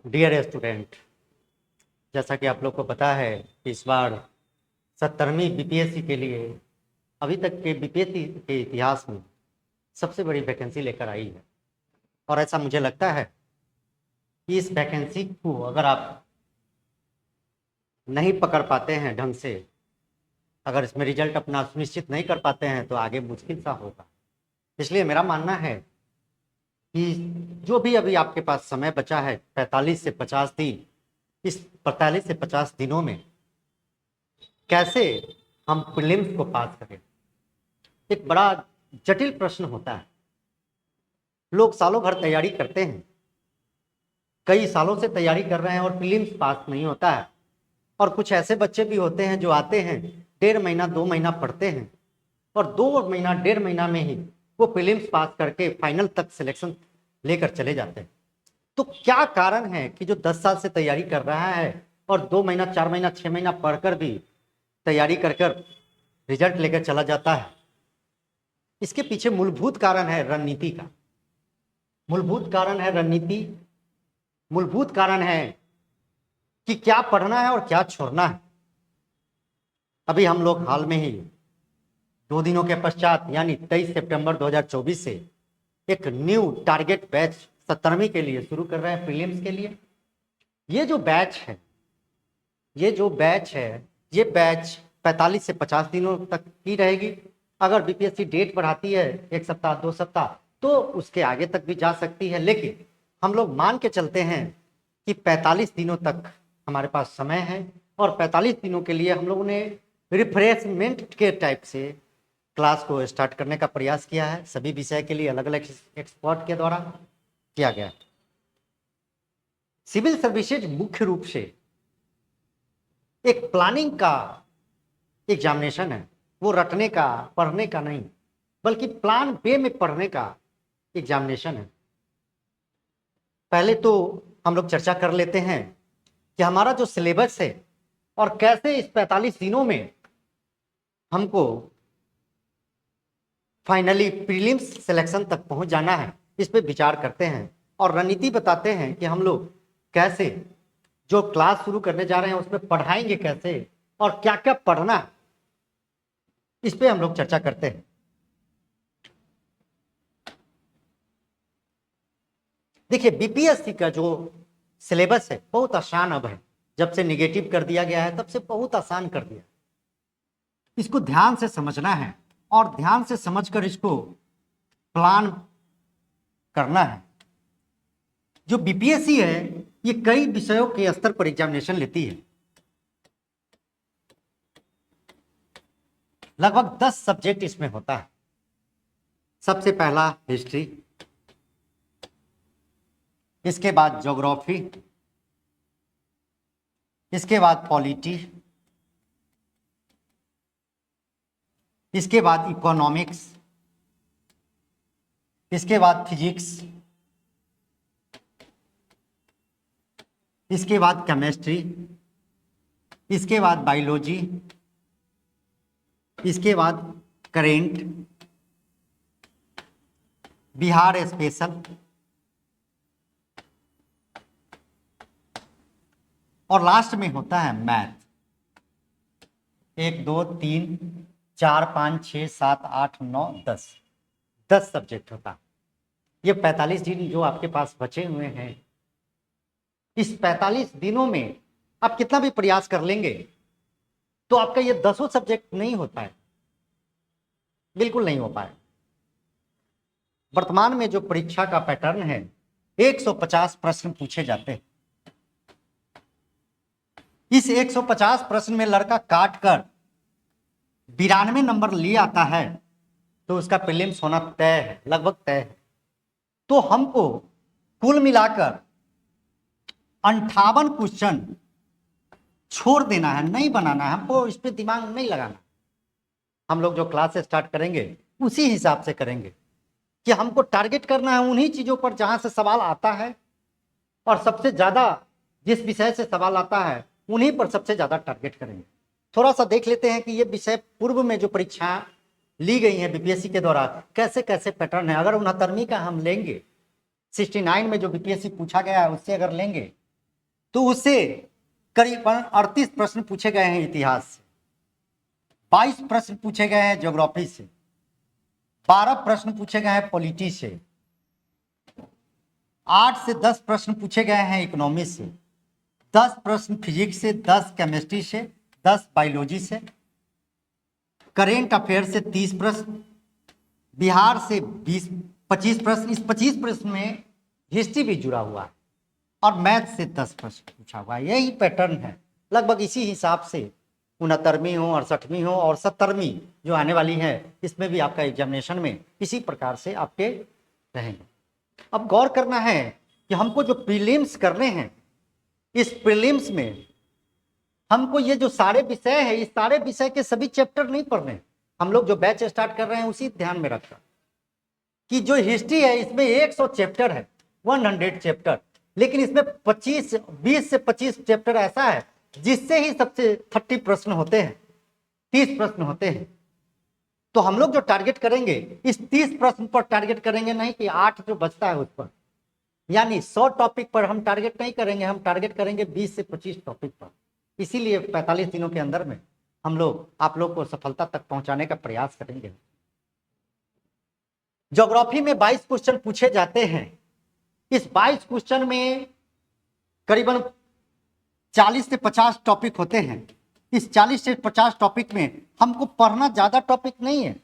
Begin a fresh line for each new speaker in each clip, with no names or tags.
Dear student, जैसा कि आप लोग को पता है कि इस बार 70वीं बीपीएससी के लिए अभी तक के बीपीएससी के इतिहास में सबसे बड़ी वैकेंसी लेकर आई है। और ऐसा मुझे लगता है कि इस वैकेंसी को अगर आप नहीं पकड़ पाते हैं ढंग से, अगर इसमें रिजल्ट अपना सुनिश्चित नहीं कर पाते हैं तो आगे मुश्किल सा होगा। इसलिए मेरा मानना है कि जो भी अभी आपके पास समय बचा है 45 से 50 दिन, इस 45 से 50 दिनों में कैसे हम प्रीलिम्स को पास करें, एक बड़ा जटिल प्रश्न होता है। लोग सालों भर तैयारी करते हैं, कई सालों से तैयारी कर रहे हैं और प्रीलिम्स पास नहीं होता है। और कुछ ऐसे बच्चे भी होते हैं जो आते हैं, 1.5 महीना 2 महीना पढ़ते हैं और 2 महीना 1.5 महीना में ही वो प्रीलिम्स पास करके फाइनल तक सिलेक्शन लेकर चले जाते हैं। तो क्या कारण है कि जो 10 साल से तैयारी कर रहा है और 2 महीना 4 महीना 6 महीना पढ़कर भी तैयारी कर रिजल्ट लेकर चला जाता है? इसके पीछे मूलभूत कारण है रणनीति का। मूलभूत कारण है रणनीति। मूलभूत कारण है कि क्या पढ़ना है और क्या छोड़ना है। अभी हम लोग हाल में ही 2 दिनों के पश्चात यानी 23 सितंबर 2024 से एक न्यू टारगेट बैच 70वीं के लिए शुरू कर रहे हैं, प्रीलिम्स के लिए। ये जो बैच है ये बैच 45 से 50 दिनों तक की रहेगी। अगर बीपीएससी डेट बढ़ाती है 1 सप्ताह 2 सप्ताह तो उसके आगे तक भी जा सकती है, लेकिन हम लोग मान के चलते हैं कि 45 दिनों तक हमारे पास समय है। और 45 दिनों के लिए हम लोगों ने रिफ्रेशमेंट के टाइप से क्लास को स्टार्ट करने का प्रयास किया है। सभी विषय के लिए अलग अलग एक्सपर्ट के द्वारा किया गया। सिविल सर्विसेज मुख्य रूप से एक प्लानिंग का एग्जामिनेशन है, वो रटने का पढ़ने का नहीं, बल्कि प्लान बे में पढ़ने का एग्जामिनेशन है। पहले तो हम लोग चर्चा कर लेते हैं कि हमारा जो सिलेबस है और कैसे इस 45 दिनों में हमको फाइनली प्रीलिम्स सिलेक्शन तक पहुंच जाना है, इस पे विचार करते हैं और रणनीति बताते हैं कि हम लोग कैसे जो क्लास शुरू करने जा रहे हैं उसमें पढ़ाएंगे कैसे और क्या क्या पढ़ना है, इस पे हम लोग चर्चा करते हैं। देखिए, बीपीएससी का जो सिलेबस है बहुत आसान अब है। जब से निगेटिव कर दिया गया है तब से बहुत आसान कर दिया। इसको ध्यान से समझना है और ध्यान से समझकर इसको प्लान करना है। जो बीपीएससी है ये कई विषयों के स्तर पर एग्जामिनेशन लेती है। लगभग 10 सब्जेक्ट इसमें होता है। सबसे पहला हिस्ट्री, इसके बाद ज्योग्राफी, इसके बाद पॉलिटी, इसके बाद इकोनॉमिक्स, इसके बाद फिजिक्स, इसके बाद केमिस्ट्री, इसके बाद बायोलॉजी, इसके बाद करेंट, बिहार स्पेशल और लास्ट में होता है मैथ। 1 2 3 4 5 6 7 8 9 10 सब्जेक्ट होता है। ये 45 दिन जो आपके पास बचे हुए हैं, इस 45 दिनों में आप कितना भी प्रयास कर लेंगे तो आपका ये 10 सब्जेक्ट नहीं होता है, बिल्कुल नहीं हो पाए। वर्तमान में जो परीक्षा का पैटर्न है 150 प्रश्न पूछे जाते हैं। इस 150 प्रश्न में लड़का काट कर 92 नंबर ले आता है तो उसका प्रीलिम्स होना तय है, लगभग तय है। तो हमको कुल मिलाकर 58 क्वेश्चन छोड़ देना है, नहीं बनाना है, हमको इस पे दिमाग नहीं लगाना। हम लोग जो क्लास स्टार्ट करेंगे उसी हिसाब से करेंगे कि हमको टारगेट करना है उन्हीं चीजों पर जहां से सवाल आता है, और सबसे ज्यादा जिस विषय से सवाल आता है उन्हीं पर सबसे ज्यादा टारगेट करेंगे। थोड़ा सा देख लेते हैं कि ये विषय पूर्व में जो परीक्षा ली गई है बीपीएससी के द्वारा कैसे कैसे पैटर्न है। अगर 69वीं का हम लेंगे, 69 में जो बीपीएससी पूछा गया है उससे अगर लेंगे तो उससे करीबन 38 प्रश्न पूछे गए हैं इतिहास से, 22 प्रश्न पूछे गए हैं ज्योग्राफी से, 12 प्रश्न पूछे गए हैं पॉलिटी से, 8 से 10 प्रश्न पूछे गए हैं इकोनॉमी से, 10 प्रश्न फिजिक्स से, 10 केमिस्ट्री से, 10 बायोलॉजी से, करेंट अफेयर से 30 प्रश्न, बिहार से 25 प्रश्न। इस 25 प्रश्न में हिस्ट्री भी जुड़ा हुआ है और मैथ से 10 प्रश्न पूछा हुआ है। यही पैटर्न है, लगभग इसी हिसाब से 69वीं हो, 68वीं हो और 70वीं जो आने वाली है, इसमें भी आपका एग्जामिनेशन में इसी प्रकार से आपके रहेंगे। अब गौर करना है कि हमको जो प्रीलिम्स करने हैं, इस प्रीलिम्स में हमको ये जो सारे विषय है, इस सारे विषय के सभी चैप्टर नहीं पढ़ने। हम लोग जो बैच स्टार्ट कर रहे हैं उसी ध्यान में रखकर कि जो हिस्ट्री है इसमें 100 चैप्टर है, 100 चैप्टर, लेकिन इसमें 20 से 25 चैप्टर ऐसा है जिससे ही सबसे 30 प्रश्न होते हैं, 30 प्रश्न होते हैं। तो हम लोग जो टारगेट करेंगे इस 30 प्रश्न पर टारगेट करेंगे, नहीं कि 8 जो बचता है उस पर, यानी 100 टॉपिक पर हम टारगेट नहीं करेंगे, हम टारगेट करेंगे 20 से 25 टॉपिक पर। इसीलिए 45 दिनों के अंदर में हम लोग आप लोग को सफलता तक पहुंचाने का प्रयास करेंगे। ज्योग्राफी में 22 क्वेश्चन पूछे जाते हैं। इस 22 क्वेश्चन में करीबन 40 से 50 टॉपिक होते हैं। इस 40 से 50 टॉपिक में हमको पढ़ना ज्यादा टॉपिक नहीं है,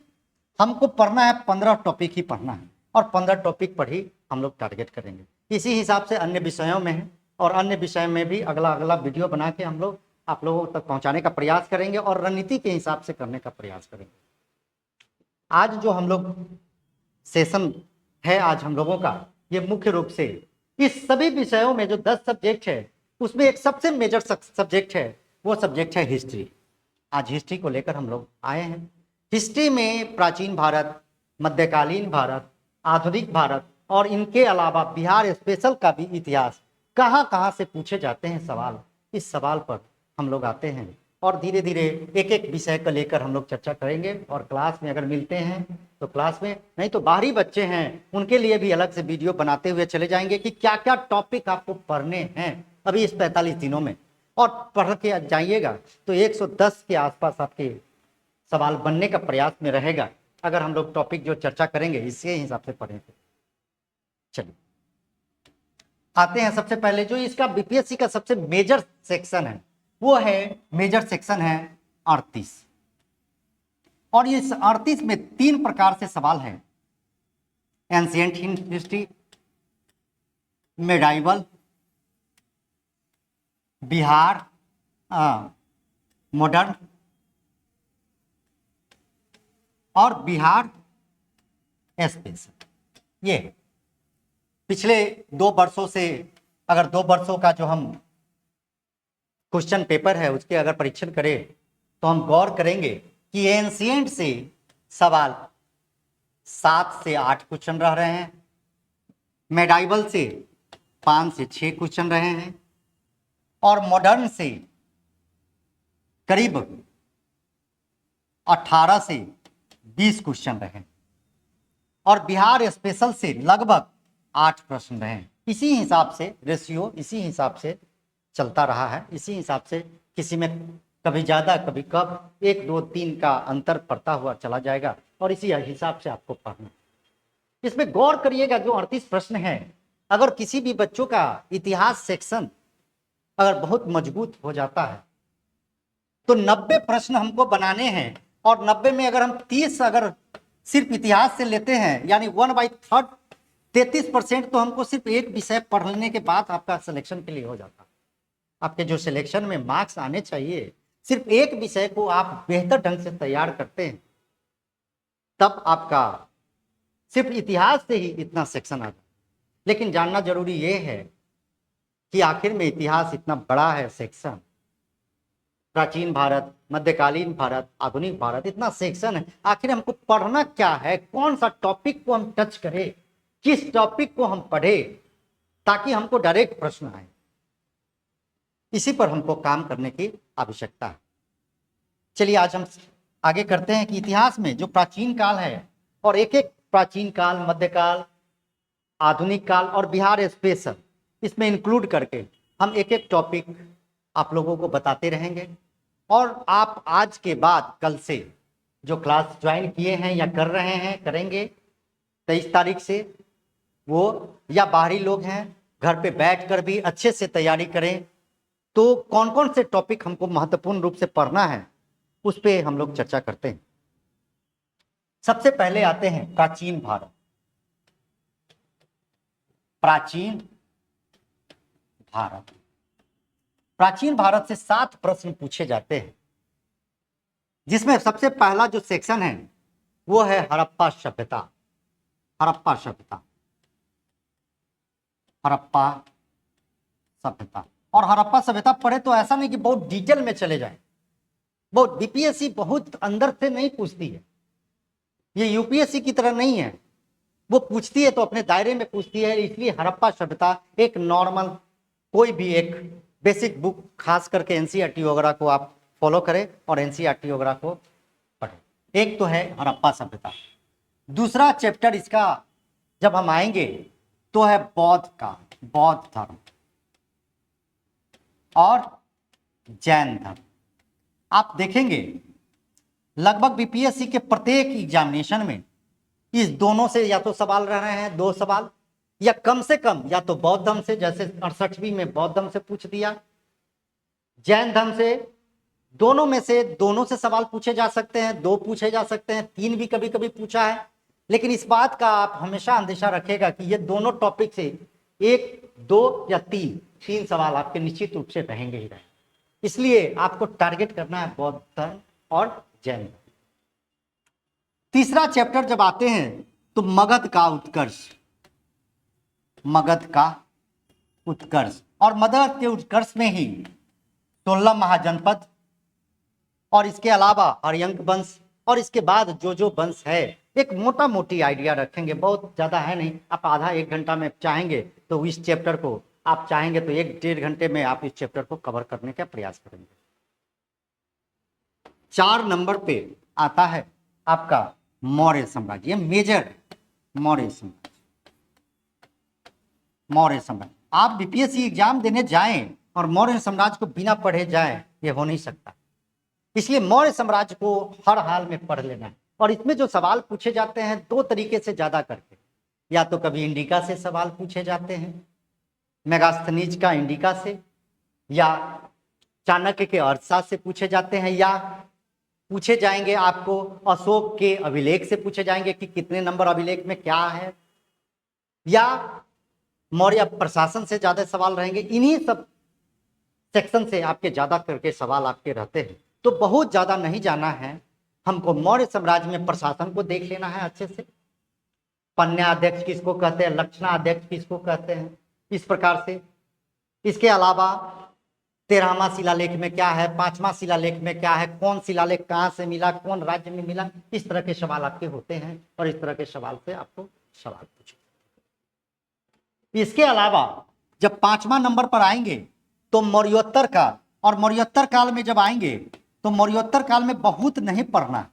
हमको पढ़ना है 15 टॉपिक ही पढ़ना है और 15 टॉपिक पर ही हम लोग टारगेट करेंगे। इसी हिसाब से अन्य विषयों में है और अन्य विषय में भी अगला वीडियो बना के हम लोग आप लोगों तक पहुंचाने का प्रयास करेंगे और रणनीति के हिसाब से करने का प्रयास करेंगे। आज जो हम लोग सेशन है आज हम लोगों का, ये मुख्य रूप से इस सभी विषयों में जो 10 सब्जेक्ट है उसमें एक सबसे मेजर सब्जेक्ट है, वो सब्जेक्ट है हिस्ट्री। आज हिस्ट्री को लेकर हम लोग आए हैं। हिस्ट्री में प्राचीन भारत, मध्यकालीन भारत, आधुनिक भारत और इनके अलावा बिहार स्पेशल का भी इतिहास कहाँ कहाँ से पूछे जाते हैं सवाल, इस सवाल पर हम लोग आते हैं और धीरे धीरे एक एक विषय को लेकर हम लोग चर्चा करेंगे। और क्लास में अगर मिलते हैं तो क्लास में, नहीं तो बाहरी बच्चे हैं उनके लिए भी अलग से वीडियो बनाते हुए चले जाएंगे कि क्या क्या टॉपिक आपको पढ़ने हैं अभी इस 45 दिनों में, और पढ़ के जाइएगा तो 110 के आसपास आपके सवाल बनने का प्रयास में रहेगा अगर हम लोग टॉपिक जो चर्चा करेंगे इसके हिसाब से पढ़ेंगे। चलिए आते हैं, सबसे पहले जो इसका बीपीएससी का सबसे मेजर सेक्शन है वो है, मेजर सेक्शन है 38। और इस 38 में 3 प्रकार से सवाल हैं, ancient history, medieval, Bihar modern और बिहार स्पेशल। ये पिछले 2 वर्षों से, अगर 2 वर्षों का जो हम क्वेश्चन पेपर है उसके अगर परीक्षण करें तो हम गौर करेंगे कि एंशिएंट से सवाल 7 से 8 क्वेश्चन रह रहे हैं, मेडाइवल से 5 से 6 क्वेश्चन रहे हैं और मॉडर्न से करीब 18 से 20 क्वेश्चन रहे और बिहार स्पेशल से लगभग 8 प्रश्न रहे। इसी हिसाब से रेशियो इसी हिसाब से चलता रहा है, इसी हिसाब से किसी में कभी ज़्यादा कभी कम 1 2 3 का अंतर पड़ता हुआ चला जाएगा और इसी हिसाब से आपको पढ़ना। इसमें गौर करिएगा जो 38 प्रश्न हैं, अगर किसी भी बच्चों का इतिहास सेक्शन अगर बहुत मजबूत हो जाता है तो 90 प्रश्न हमको बनाने हैं और 90 में अगर हम 30 अगर सिर्फ इतिहास से लेते हैं यानी 1/3 33% तो हमको सिर्फ एक विषय पढ़ने के बाद आपका सिलेक्शन के लिए हो जाता है। आपके जो सिलेक्शन में मार्क्स आने चाहिए, सिर्फ एक विषय को आप बेहतर ढंग से तैयार करते हैं तब आपका सिर्फ इतिहास से ही इतना सेक्शन आता है। लेकिन जानना जरूरी ये है कि आखिर में इतिहास इतना बड़ा है सेक्शन, प्राचीन भारत, मध्यकालीन भारत, आधुनिक भारत, इतना सेक्शन है, आखिर हमको पढ़ना क्या है, कौन सा टॉपिक को हम टच करें, किस टॉपिक को हम पढ़े ताकि हमको डायरेक्ट प्रश्न आए। इसी पर हमको काम करने की आवश्यकता है। चलिए आज हम आगे करते हैं कि इतिहास में जो प्राचीन काल है और एक एक प्राचीन काल, मध्यकाल, आधुनिक काल और बिहार स्पेशल इसमें इंक्लूड करके हम एक एक टॉपिक आप लोगों को बताते रहेंगे और आप आज के बाद कल से जो क्लास ज्वाइन किए हैं या कर रहे हैं करेंगे 23 तारीख से, वो या बाहरी लोग हैं घर पे बैठकर भी अच्छे से तैयारी करें। तो कौन कौन से टॉपिक हमको महत्वपूर्ण रूप से पढ़ना है उस पे हम लोग चर्चा करते हैं। सबसे पहले आते हैं प्राचीन भारत। प्राचीन भारत, प्राचीन भारत से 7 प्रश्न पूछे जाते हैं, जिसमें सबसे पहला जो सेक्शन है वो है हड़प्पा सभ्यता। हड़प्पा सभ्यता, हड़प्पा सभ्यता। और हड़प्पा सभ्यता पढ़े तो ऐसा नहीं कि बहुत डिटेल में चले जाए, बहुत बीपीएससी बहुत अंदर से नहीं पूछती है, ये यूपीएससी की तरह नहीं है। वो पूछती है तो अपने दायरे में पूछती है, इसलिए हड़प्पा सभ्यता एक नॉर्मल कोई भी एक बेसिक बुक खास करके एनसीईआरटी वगैरह को आप फॉलो करें और एनसीईआरटी वगैरह को पढ़ें। एक तो है हड़प्पा सभ्यता। दूसरा चैप्टर इसका जब हम आएंगे तो है बौद्ध का, बौद्ध धर्म और जैन धर्म। आप देखेंगे लगभग बीपीएससी के प्रत्येक एग्जामिनेशन में इस दोनों से या तो सवाल रह रहे हैं, 2 सवाल, या कम से कम या तो बौद्ध धर्म से, जैसे 68वीं में बौद्ध धर्म से पूछ दिया, जैन धर्म से, दोनों में से दोनों से सवाल पूछे जा सकते हैं, 2 पूछे जा सकते हैं, 3 भी कभी कभी पूछा है। लेकिन इस बात का आप हमेशा अंदेशा रखेगा कि ये दोनों टॉपिक से 1, 2 या 3 सवाल आपके निश्चित रूप से रहेंगे ही रहेंगे। इसलिए आपको टारगेट करना है बौद्ध धर्म और जैन। तीसरा चैप्टर जब आते हैं तो मगध का उत्कर्ष, मगध का उत्कर्ष। और मगध के उत्कर्ष में ही 16 महाजनपद और इसके अलावा हर्यंक वंश और इसके बाद जो वंश है, एक मोटा मोटी आइडिया रखेंगे, बहुत ज्यादा है नहीं। आप आधा 1 घंटा में चाहेंगे तो इस चैप्टर को, आप चाहेंगे तो 1-1.5 घंटे में आप इस चैप्टर को कवर करने का प्रयास करेंगे। 4 नंबर पे आता है आपका मौर्य साम्राज्य। ये मेजर है, मौर्य साम्राज्य। मौर्य साम्राज्य, आप बीपीएससी एग्जाम देने जाएं और मौर्य साम्राज्य को बिना पढ़े जाएं, ये हो नहीं सकता। इसलिए मौर्य साम्राज्य को हर हाल में पढ़ लेना है। और इसमें जो सवाल पूछे जाते हैं 2 तरीके से ज्यादा करके, या तो कभी इंडिका से सवाल पूछे जाते हैं, मेगास्थनीज का इंडिका से, या चाणक्य के अर्थशास्त्र से पूछे जाते हैं, या पूछे जाएंगे आपको अशोक के अभिलेख से पूछे जाएंगे कि कितने नंबर अभिलेख में क्या है, या मौर्य प्रशासन से ज्यादा सवाल रहेंगे। इन्हीं सब सेक्शन से आपके ज्यादा करके सवाल आपके रहते हैं। तो बहुत ज्यादा नहीं जाना है हमको, मौर्य साम्राज्य में प्रशासन को देख लेना है अच्छे से। पन्याध्यक्ष किसको कहते हैं, लक्षणाध्यक्ष किसको कहते हैं, इस प्रकार से। इसके अलावा 13वां शिलालेख में क्या है, 5वां शिलालेख में क्या है, कौन शिलालेख कहाँ से मिला, कौन राज्य में मिला, इस तरह के सवाल आपके होते हैं और इस तरह के सवाल से आपको सवाल पूछे। इसके अलावा जब 5वां नंबर पर आएंगे तो मौर्योत्तर काल, और मौर्योत्तर काल में जब आएंगे तो मौर्योत्तर काल में बहुत नहीं पढ़ना।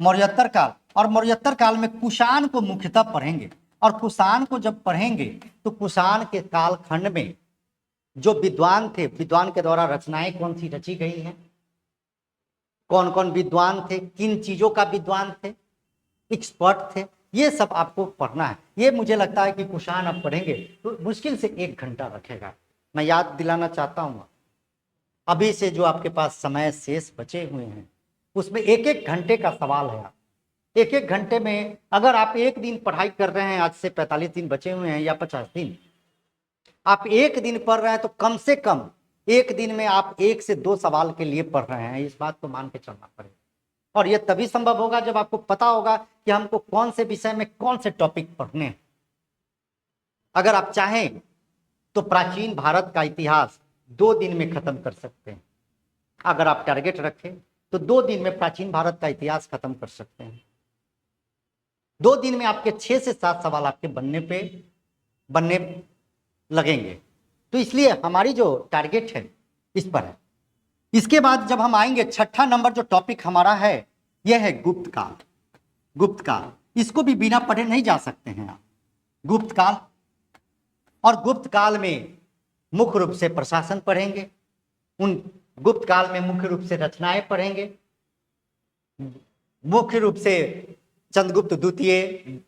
मौर्योत्तर काल, और मौर्योत्तर काल में कुषाण को मुख्यतः पढ़ेंगे। और कुषाण को जब पढ़ेंगे तो कुषाण के कालखंड में जो विद्वान थे, विद्वान के द्वारा रचनाएं कौन सी रची गई हैं, कौन कौन विद्वान थे, किन चीजों का विद्वान थे, एक्सपर्ट थे, ये सब आपको पढ़ना है। ये मुझे लगता है कि कुषाण आप पढ़ेंगे तो मुश्किल से 1 घंटा रखेगा। मैं याद दिलाना चाहता हूँ, अभी से जो आपके पास समय शेष बचे हुए हैं उसमें 1-1 घंटे का सवाल है। 1-1 घंटे में अगर आप 1 दिन पढ़ाई कर रहे हैं, आज से 45 दिन बचे हुए हैं या 50 दिन, आप 1 दिन पढ़ रहे हैं तो कम से कम 1 दिन में आप 1 से 2 सवाल के लिए पढ़ रहे हैं। इस बात को मान के चलना पड़ेगा। और यह तभी संभव होगा जब आपको पता होगा कि हमको कौन से विषय में कौन से टॉपिक पढ़ने हैं। अगर आप चाहें तो प्राचीन भारत का इतिहास 2 दिन में खत्म कर सकते हैं। अगर आप टारगेट रखें तो 2 दिन में प्राचीन भारत का इतिहास खत्म कर सकते हैं। 2 दिन में आपके 6 से 7 सवाल आपके बनने लगेंगे। तो इसलिए हमारी जो टारगेट है इस पर है। इसके बाद जब हम आएंगे 6ठा नंबर जो टॉपिक हमारा है यह है गुप्त काल। गुप्त काल, इसको भी बिना पढ़े नहीं जा सकते हैं आप। गुप्त काल और गुप्त काल में मुख्य रूप से प्रशासन पढ़ेंगे, उन गुप्त काल में मुख्य रूप से रचनाएं पढ़ेंगे, मुख्य रूप से चंद्रगुप्त द्वितीय,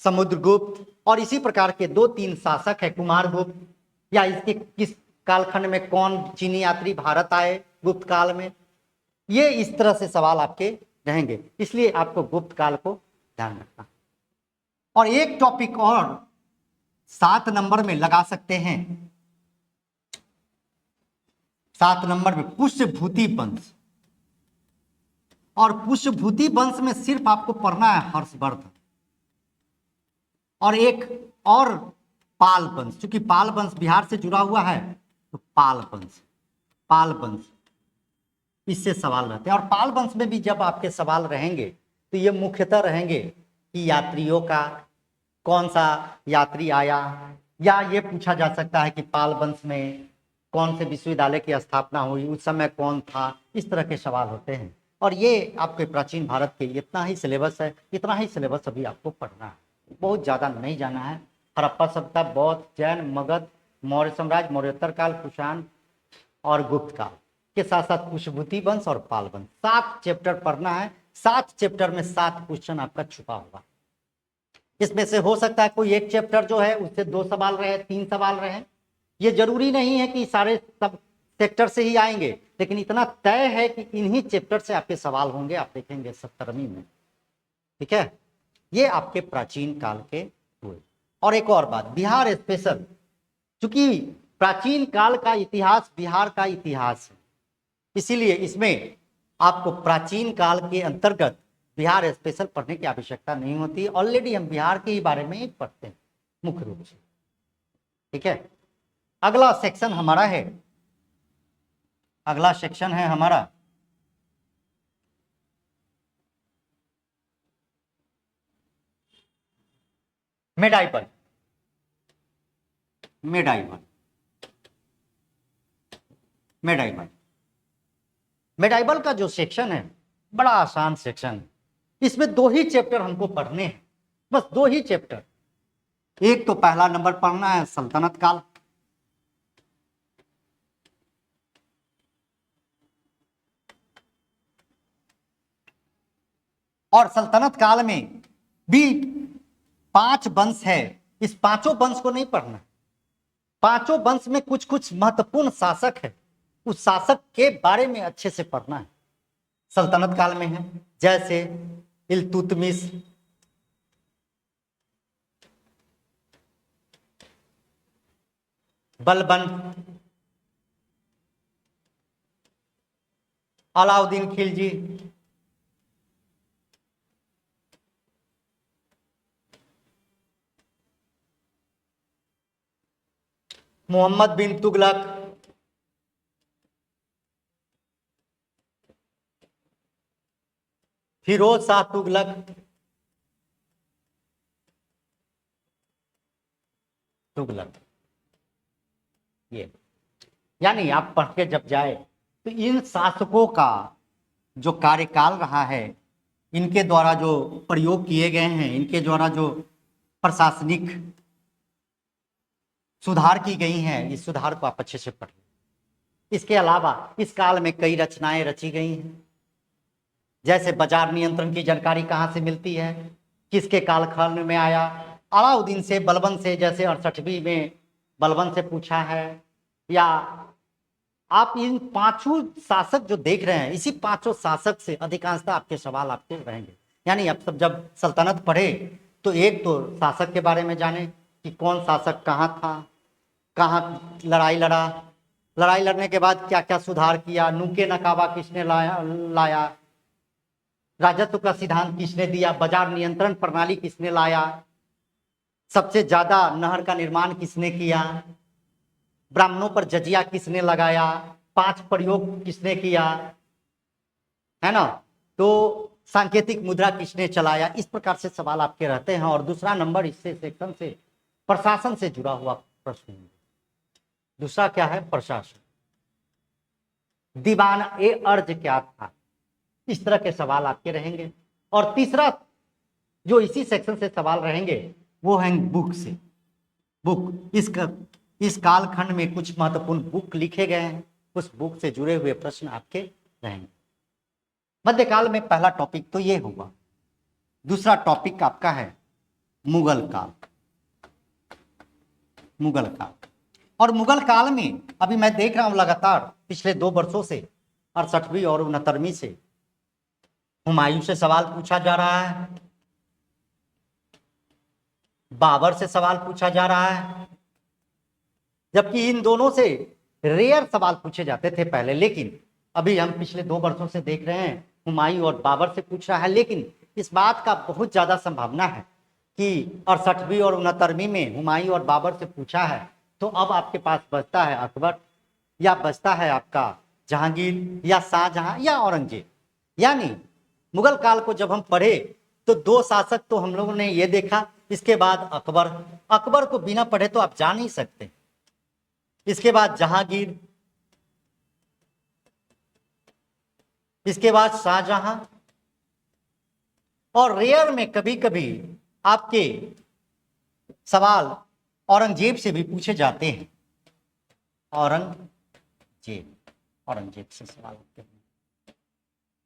समुद्रगुप्त और इसी प्रकार के 2-3 शासक है, कुमारगुप्त, या इसके किस कालखंड में कौन चीनी यात्री भारत आए गुप्त काल में, ये इस तरह से सवाल आपके रहेंगे। इसलिए आपको गुप्त काल को ध्यान रखना। और एक टॉपिक और 7 नंबर में लगा सकते हैं, 7 नंबर में पुष्यभूति वंश। और पुष्यभूति वंश में सिर्फ आपको पढ़ना है हर्षवर्धन और एक और पाल वंश, क्योंकि पाल वंश बिहार से जुड़ा हुआ है तो पाल वंश इससे सवाल रहते हैं। और पाल वंश में भी जब आपके सवाल रहेंगे तो ये मुख्यतः रहेंगे कि यात्रियों का कौन सा यात्री आया, या ये पूछा जा सकता है कि पाल वंश में कौन से विश्वविद्यालय की स्थापना हुई, उस समय कौन था, इस तरह के सवाल होते हैं। और ये आपके प्राचीन भारत के इतना ही सिलेबस है, इतना ही सिलेबस अभी आपको पढ़ना है, बहुत ज़्यादा नहीं जाना है। हड़प्पा सभ्यता, बौद्ध, जैन, मगध, मौर्य साम्राज्य, मौर्योत्तर काल, कुषाण और गुप्त काल के साथ साथ पुष्यभूति वंश और पाल वंश, 7 चैप्टर पढ़ना है। 7 चैप्टर में 7 क्वेश्चन आपका छुपा होगा। इसमें से हो सकता है कोई एक चैप्टर जो है उससे 2 सवाल रहे, 3 सवाल रहे, ये जरूरी नहीं है कि सारे सब सेक्टर से ही आएंगे, लेकिन इतना तय है कि इन्हीं चैप्टर से आपके सवाल होंगे, आप देखेंगे 70वीं में। ठीक है, ये आपके प्राचीन काल के हुए। और एक और बात, बिहार स्पेशल, चूंकि प्राचीन काल का इतिहास बिहार का इतिहास है, इसीलिए इसमें आपको प्राचीन काल के अंतर्गत बिहार स्पेशल पढ़ने की आवश्यकता नहीं होती। ऑलरेडी हम बिहार के ही बारे में ही पढ़ते हैं मुख्य रूप से। ठीक है, अगला सेक्शन हमारा है, अगला सेक्शन है हमारा मेडाइवल। मेडाइवल का जो सेक्शन है बड़ा आसान सेक्शन है। इसमें 2 ही चैप्टर हमको पढ़ने हैं, बस 2 ही चैप्टर। एक तो पहला नंबर पढ़ना है सल्तनत काल, और सल्तनत काल में भी 5 वंश है, इस 5 वंश को नहीं पढ़ना। 5 वंश में कुछ कुछ महत्वपूर्ण शासक है, उस शासक के बारे में अच्छे से पढ़ना है। सल्तनत काल में है जैसे इल्तुतमिश, बलबन, अलाउद्दीन खिलजी, मोहम्मद बिन तुगलक, फिरोज शाह तुगलक, ये यानी आप पढ़ के जब जाए तो इन शासकों का जो कार्यकाल रहा है, इनके द्वारा जो प्रयोग किए गए हैं, इनके द्वारा जो प्रशासनिक सुधार की गई हैं, इस सुधार को आप अच्छे से पढ़ें। इसके अलावा इस काल में कई रचनाएं रची गई हैं, जैसे बाजार नियंत्रण की जानकारी कहाँ से मिलती है, किसके कालखंड में आया, अलाउद्दीन से, बलबन से, जैसे 68वीं में बलबन से पूछा है। या आप इन 5 शासक जो देख रहे हैं, इसी 5 शासक से अधिकांशतः आपके सवाल आपके रहेंगे। यानी आप सब जब सल्तनत पढ़े तो एक तो शासक के बारे में जाने कि कौन शासक कहाँ था, कहाँ लड़ाई लड़ा, लड़ाई लड़ने के बाद क्या क्या सुधार किया, नूके नकाबा किसने लाया, राजत्व का सिद्धांत किसने दिया, बाजार नियंत्रण प्रणाली किसने लाया, सबसे ज्यादा नहर का निर्माण किसने किया, ब्राह्मणों पर जजिया किसने लगाया, 5 प्रयोग किसने किया, है ना, तो सांकेतिक मुद्रा किसने चलाया। इस प्रकार से सवाल आपके रहते हैं। और दूसरा नंबर इससे सेक्शन से प्रशासन से जुड़ा हुआ प्रश्न। दूसरा क्या है, प्रशासन, दीवान ए अर्ज क्या था, इस तरह के सवाल आपके रहेंगे। और तीसरा जो इसी सेक्शन से सवाल रहेंगे वो है बुक से, बुक, इस कालखंड में कुछ महत्वपूर्ण बुक लिखे गए हैं, उस बुक से जुड़े हुए प्रश्न आपके रहेंगे। मध्यकाल में पहला टॉपिक तो ये हुआ। दूसरा टॉपिक आपका है मुगल काल। मुगल काल, और मुगल काल में अभी मैं देख रहा हूं लगातार पिछले 2 वर्षों से 68वीं और 69वीं से हुमायूं से सवाल पूछा जा रहा है, बाबर से सवाल पूछा जा रहा है, जबकि इन दोनों से रेयर सवाल पूछे जाते थे पहले, लेकिन अभी हम पिछले 2 वर्षों से देख रहे हैं हुमायूं और बाबर से पूछ रहा है। लेकिन इस बात का बहुत ज्यादा संभावना है कि 68वीं और 69वीं में हुमायूं और बाबर से पूछा है, तो अब आपके पास बचता है अकबर, या बचता है आपका जहांगीर, या शाहजहां, या औरंगजेब। यानी मुगल काल को जब हम पढ़े तो 2 शासक तो हम लोगों ने ये देखा, इसके बाद अकबर, अकबर को बिना पढ़े तो आप जा नहीं सकते, इसके बाद जहांगीर, इसके बाद शाहजहां, और रेयर में कभी कभी आपके सवाल औरंगजेब से भी पूछे जाते हैं। औरंगजेब से सवाल होते हैं।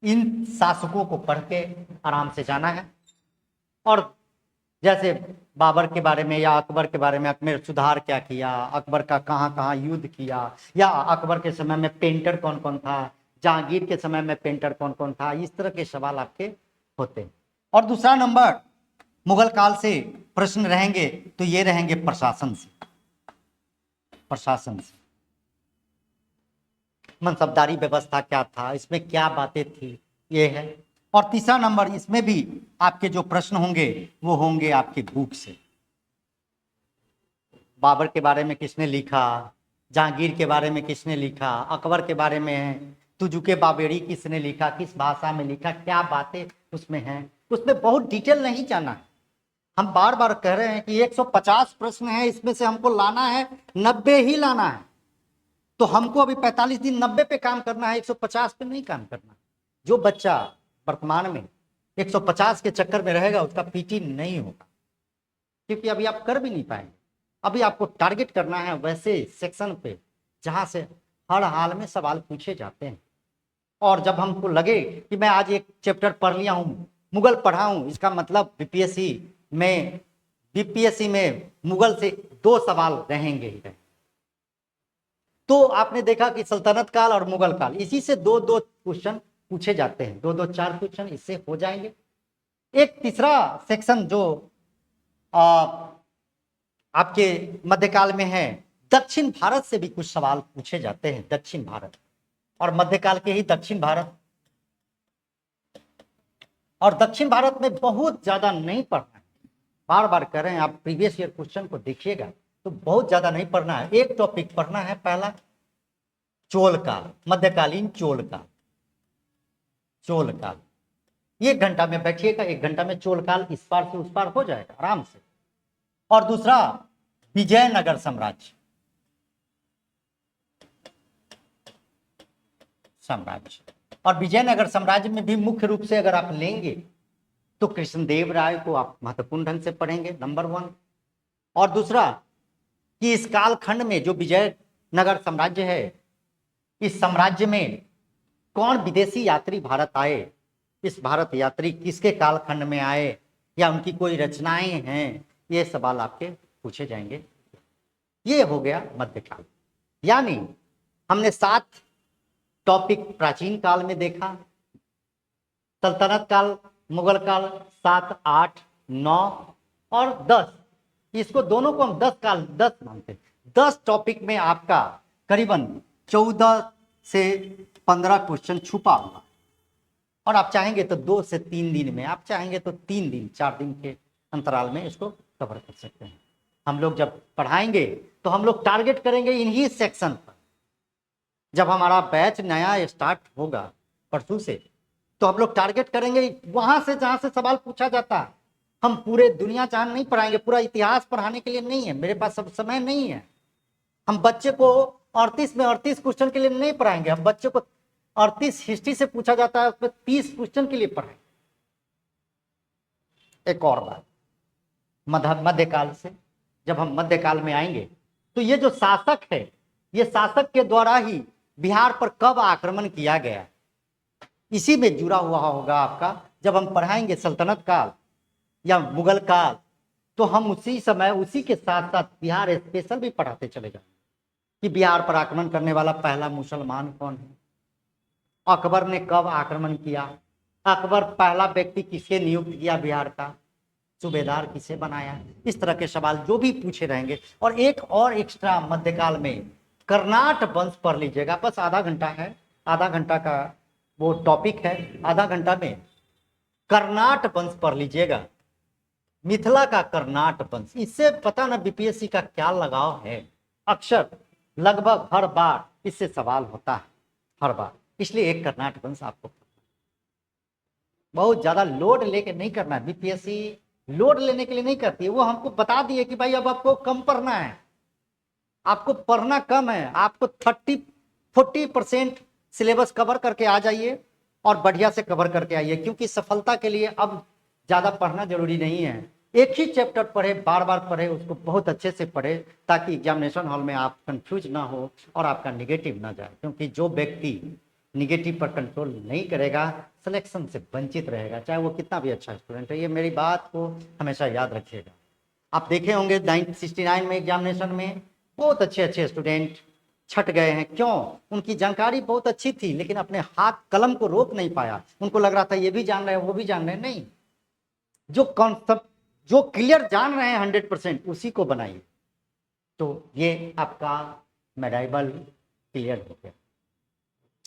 इन शासकों को पढ़ के आराम से जाना है। और जैसे बाबर के बारे में या अकबर के बारे में, अकबर सुधार क्या किया, अकबर का कहाँ कहाँ युद्ध किया, या अकबर के समय में पेंटर कौन कौन था, जहांगीर के समय में पेंटर कौन कौन था, इस तरह के सवाल आपके होते हैं। और दूसरा नंबर मुगल काल से प्रश्न रहेंगे तो ये रहेंगे प्रशासन से। प्रशासन से मनसबदारी व्यवस्था क्या था, इसमें क्या बातें थी, ये है। और तीसरा नंबर इसमें भी आपके जो प्रश्न होंगे वो होंगे आपके बुक से। बाबर के बारे में किसने लिखा, जहांगीर के बारे में किसने लिखा, अकबर के बारे में है, तुजुके बाबेरी किसने लिखा, किस भाषा में लिखा, क्या बातें उसमें हैं, उसमें बहुत डिटेल नहीं जाना है। हम बार बार कह रहे हैं कि 150 प्रश्न है, इसमें से हमको लाना है 90 ही लाना है, तो हमको अभी 45 दिन 90 पे काम करना है, 150 पे नहीं काम करना। जो बच्चा वर्तमान में 150 के चक्कर में रहेगा उसका पीटी नहीं होगा, क्योंकि अभी आप कर भी नहीं पाएंगे। अभी आपको टारगेट करना है वैसे सेक्शन पे जहां से हर हाल में सवाल पूछे जाते हैं। और जब हमको लगे कि मैं आज एक चैप्टर पढ़ लिया हूं, मुगल पढ़ा हूं, इसका मतलब बीपीएससी में मुगल से 2 सवाल रहेंगे ही रहेंगे। तो आपने देखा कि सल्तनत काल और मुगल काल, इसी से 2-2 क्वेश्चन पूछे जाते हैं, 2-2 4 क्वेश्चन इससे हो जाएंगे। एक तीसरा सेक्शन जो आपके मध्यकाल में है, दक्षिण भारत से भी कुछ सवाल पूछे जाते हैं। दक्षिण भारत और मध्यकाल के ही दक्षिण भारत, और दक्षिण भारत में बहुत ज्यादा नहीं पढ़ना है, बार बार कह रहे हैं आप प्रीवियस ईयर क्वेश्चन को देखिएगा तो बहुत ज्यादा नहीं पढ़ना है। एक टॉपिक पढ़ना है पहला चोल काल, मध्यकालीन चोल काल। चोल काल, 1 घंटा में बैठिएगा, 1 घंटा में चोल काल इस पार से उस पार हो जाएगा आराम से। और दूसरा विजयनगर साम्राज्य, और विजयनगर साम्राज्य में भी मुख्य रूप से अगर आप लेंगे तो कृष्णदेव राय को आप महत्वपूर्ण ढंग से पढ़ेंगे, नंबर 1। और दूसरा कि इस कालखंड में जो विजयनगर साम्राज्य है, इस साम्राज्य में कौन विदेशी यात्री भारत आए, इस भारत यात्री किसके कालखंड में आए, या उनकी कोई रचनाएं हैं, ये सवाल आपके पूछे जाएंगे। ये हो गया मध्यकाल। यानी हमने 7 टॉपिक प्राचीन काल में देखा, सल्तनत काल, मुगल काल 7, 8, 9 और 10, इसको दोनों को हम 10 काल 10 मानते हैं। 10 टॉपिक में आपका करीबन 14 से 15 क्वेश्चन छुपा हुआ, और आप चाहेंगे तो 2 से 3 दिन में, आप चाहेंगे तो 3 दिन 4 दिन के अंतराल में इसको कवर कर सकते हैं। हम लोग जब पढ़ाएंगे तो हम लोग टारगेट करेंगे इन्हीं सेक्शन पर। जब हमारा बैच नया स्टार्ट होगा परसों से, तो हम लोग टारगेट करेंगे वहां से जहां से सवाल पूछा जाता है। हम पूरे दुनिया जहान नहीं पढ़ाएंगे, पूरा इतिहास पढ़ाने के लिए नहीं है, मेरे पास सब समय नहीं है। हम बच्चे को 38 में 38 क्वेश्चन के लिए नहीं पढ़ाएंगे, हम बच्चे को 38 हिस्ट्री से पूछा जाता है उसमें 30 क्वेश्चन के लिए पढ़ाएंगे। एक और बात, मध्यकाल से जब हम मध्यकाल में आएंगे तो ये जो शासक है, ये शासक के द्वारा ही बिहार पर कब आक्रमण किया गया, इसी में जुड़ा हुआ होगा आपका। जब हम पढ़ाएंगे सल्तनत काल या मुगल काल, तो हम उसी समय उसी के साथ साथ बिहार स्पेशल भी पढ़ाते चले जाएंगे कि बिहार पर आक्रमण करने वाला पहला मुसलमान कौन है, अकबर ने कब आक्रमण किया, अकबर पहला व्यक्ति किसके नियुक्त किया बिहार का, सूबेदार किसे बनाया। इस तरह के सवाल जो भी पूछे रहेंगे। और एक और एक्स्ट्रा मध्यकाल में कर्नाट वंश पढ़ लीजिएगा, बस आधा घंटा है, आधा घंटा का वो टॉपिक है, आधा घंटा में कर्नाट वंश पढ़ लीजिएगा, मिथिला का कर्नाट वंश। इससे पता ना बीपीएससी का क्या लगाव है, अक्सर लगभग हर बार इससे सवाल होता है, हर बार। इसलिए एक कर्नाट वंश आपको बहुत ज्यादा लोड लेके नहीं करना है, बीपीएससी लोड लेने के लिए नहीं करती है। वो हमको बता दिए कि भाई अब आपको कम पढ़ना है, आपको पढ़ना कम है, आपको 30-40% सिलेबस कवर करके आ जाइए और बढ़िया से कवर करके आइए, क्योंकि सफलता के लिए अब ज्यादा पढ़ना जरूरी नहीं है। एक ही चैप्टर पढ़े, बार बार पढ़े, उसको बहुत अच्छे से पढ़े, ताकि एग्जामिनेशन हॉल में आप कंफ्यूज ना हो और आपका निगेटिव ना जाए। क्योंकि जो व्यक्ति निगेटिव पर कंट्रोल नहीं करेगा सिलेक्शन से वंचित रहेगा, चाहे वो कितना भी अच्छा स्टूडेंट है। ये मेरी बात को हमेशा याद रखिएगा। आप देखे होंगे 1969 में एग्जामिनेशन में बहुत अच्छे अच्छे स्टूडेंट छट गए हैं। क्यों? उनकी जानकारी बहुत अच्छी थी, लेकिन अपने हाथ कलम को रोक नहीं पाया। उनको लग रहा था ये भी जान रहे हैं, वो भी जान रहे हैं। नहीं, जो कॉन्सेप्ट जो क्लियर जान रहे हैं 100% उसी को बनाइए, तो ये आपका मेडाइबल क्लियर हो गया।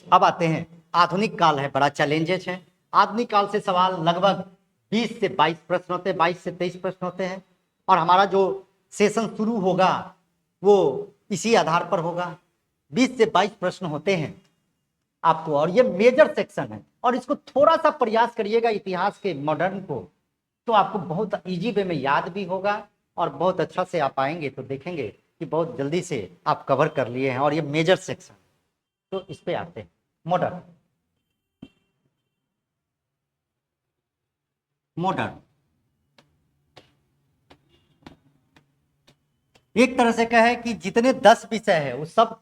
अब आते हैं आधुनिक काल है, बड़ा चैलेंजेस है। आधुनिक काल से सवाल लगभग 20 से 22 प्रश्न होते हैं, 22 से 23 प्रश्न होते हैं। और हमारा जो सेशन शुरू होगा वो इसी आधार पर होगा। 20 से 22 प्रश्न होते हैं आपको, और ये मेजर सेक्शन है। और इसको थोड़ा सा प्रयास करिएगा इतिहास के मॉडर्न को, तो आपको बहुत इजी वे में याद भी होगा और बहुत अच्छा से आप आएंगे तो देखेंगे कि बहुत जल्दी से आप कवर कर लिए हैं। और ये मेजर सेक्शन, तो इस पे आते हैं। मॉडर्न, मॉडर्न एक तरह से कहे कि जितने 10 विषय है वो सब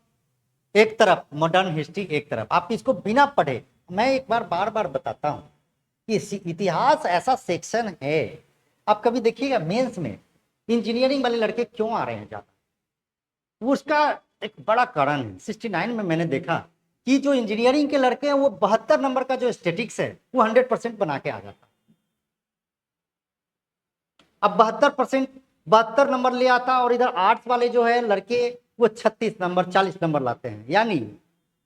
एक तरफ, मॉडर्न हिस्ट्री एक तरफ। आप इसको बिना पढ़े, मैं एक बार बार बार बताता हूं कि इतिहास ऐसा सेक्शन है। आप कभी देखिएगा मेंस में इंजीनियरिंग वाले लड़के क्यों आ रहे हैं ज्यादा, उसका एक बड़ा कारण है। 69 में मैंने देखा कि जो इंजीनियरिंग के लड़के हैं वो 72 नंबर का जो स्टेटिक्स है वो 100% बना के आ जाता। अब 72 नंबर ले आता, और इधर आर्ट्स वाले जो है लड़के वो 36 नंबर 40 नंबर लाते हैं। यानी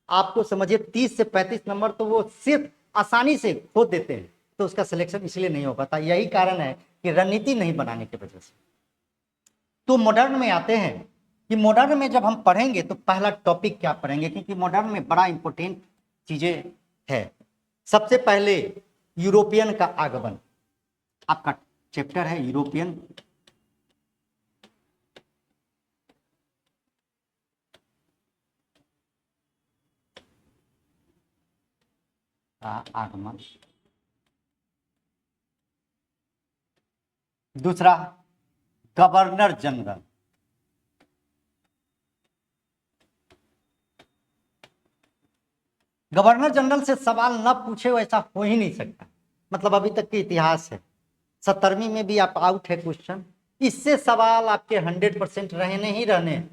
आपको समझिए 30 से 35 नंबर तो वो सिर्फ आसानी से खो देते हैं। तो उसका सिलेक्शन इसलिए नहीं हो पाता। यही कारण है कि रणनीति नहीं बनाने की वजह से। तो मॉडर्न में आते हैं कि मॉडर्न में जब हम पढ़ेंगे तो पहला टॉपिक क्या पढ़ेंगे, क्योंकि मॉडर्न में बड़ा इंपॉर्टेंट चीजें है। सबसे पहले यूरोपियन का आगमन, आपका चैप्टर है यूरोपियन का आगमन। दूसरा गवर्नर जनरल, गवर्नर जनरल से सवाल न पूछे वैसा हो ही नहीं सकता। मतलब अभी तक के इतिहास है, 17वीं में भी आप आउट है क्वेश्चन, इससे सवाल आपके 100% रहने ही रहने।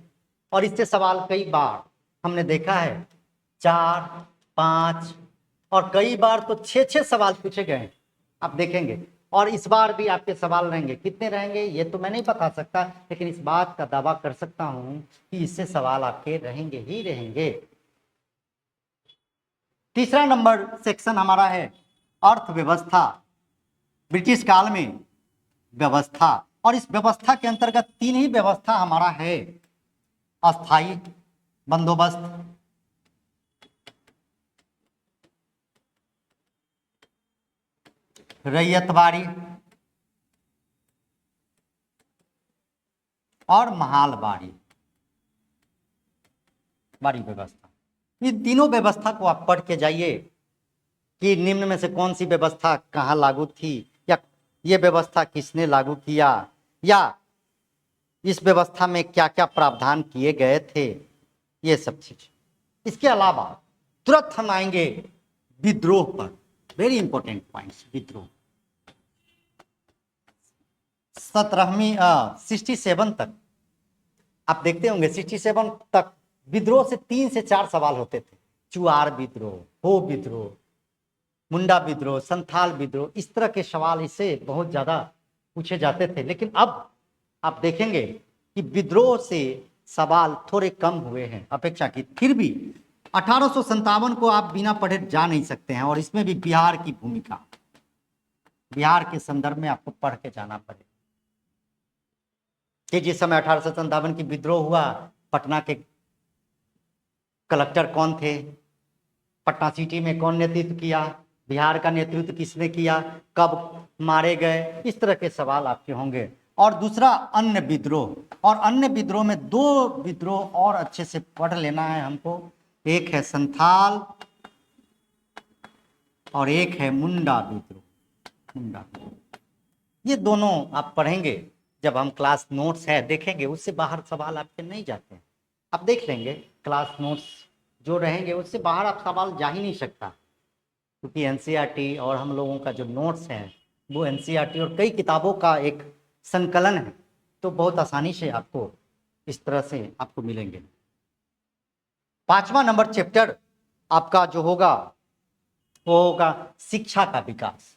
और इससे सवाल कई बार हमने देखा है 4, 5 और कई बार तो 6 सवाल पूछे गए, आप देखेंगे। और इस बार भी आपके सवाल रहेंगे, कितने रहेंगे ये तो मैं नहीं बता सकता, लेकिन इस बात का दावा कर सकता हूं कि इससे सवाल आपके रहेंगे ही रहेंगे। तीसरा नंबर सेक्शन हमारा है अर्थव्यवस्था, ब्रिटिश काल में व्यवस्था। और इस व्यवस्था के अंतर्गत 3 ही व्यवस्था हमारा है, अस्थाई बंदोबस्त, रैयतवाड़ी और महालवाड़ी वाड़ी व्यवस्था। इन तीनों व्यवस्था को आप पढ़ के जाइए कि निम्न में से कौन सी व्यवस्था कहाँ लागू थी, या ये व्यवस्था किसने लागू किया, या इस व्यवस्था में क्या क्या प्रावधान किए गए थे, ये सब चीज। इसके अलावा तुरंत हम आएंगे विद्रोह पर, वेरी इंपॉर्टेंट पॉइंट्स। विद्रोह 67 तक आप देखते होंगे, 67 तक विद्रोह से 3 से 4 सवाल होते थे। चुआर विद्रोह, हो विद्रोह, मुंडा विद्रोह, संथाल विद्रोह, इस तरह के सवाल इससे बहुत ज्यादा पूछे जाते थे। लेकिन अब आप देखेंगे कि विद्रोह से सवाल थोड़े कम हुए हैं अपेक्षाकृत। फिर भी 1857 को आप बिना पढ़े जा नहीं सकते हैं, और इसमें भी बिहार की भूमिका, बिहार के संदर्भ में आपको पढ़ के जाना पड़ेगा कि जिस समय 1857 की विद्रोह हुआ, पटना के कलेक्टर कौन थे, पटना सिटी में कौन नेतृत्व किया, बिहार का नेतृत्व किसने किया, कब मारे गए, इस तरह के सवाल आपके होंगे। और दूसरा अन्य विद्रोह, और अन्य विद्रोह में 2 विद्रोह और अच्छे से पढ़ लेना है हमको। एक है संथाल और एक है मुंडा विद्रोह। मुंडा विद्रोह, ये दोनों आप पढ़ेंगे जब हम क्लास नोट्स है देखेंगे, उससे बाहर सवाल आपके नहीं जाते हैं। आप देख लेंगे क्लास नोट्स जो रहेंगे, उससे बाहर आप सवाल जा ही नहीं सकता, क्योंकि एनसीईआरटी और हम लोगों का जो नोट्स है वो एनसीईआरटी और कई किताबों का एक संकलन है, तो बहुत आसानी से आपको इस तरह से आपको मिलेंगे। 5वां नंबर चैप्टर आपका जो होगा वो होगा शिक्षा का विकास।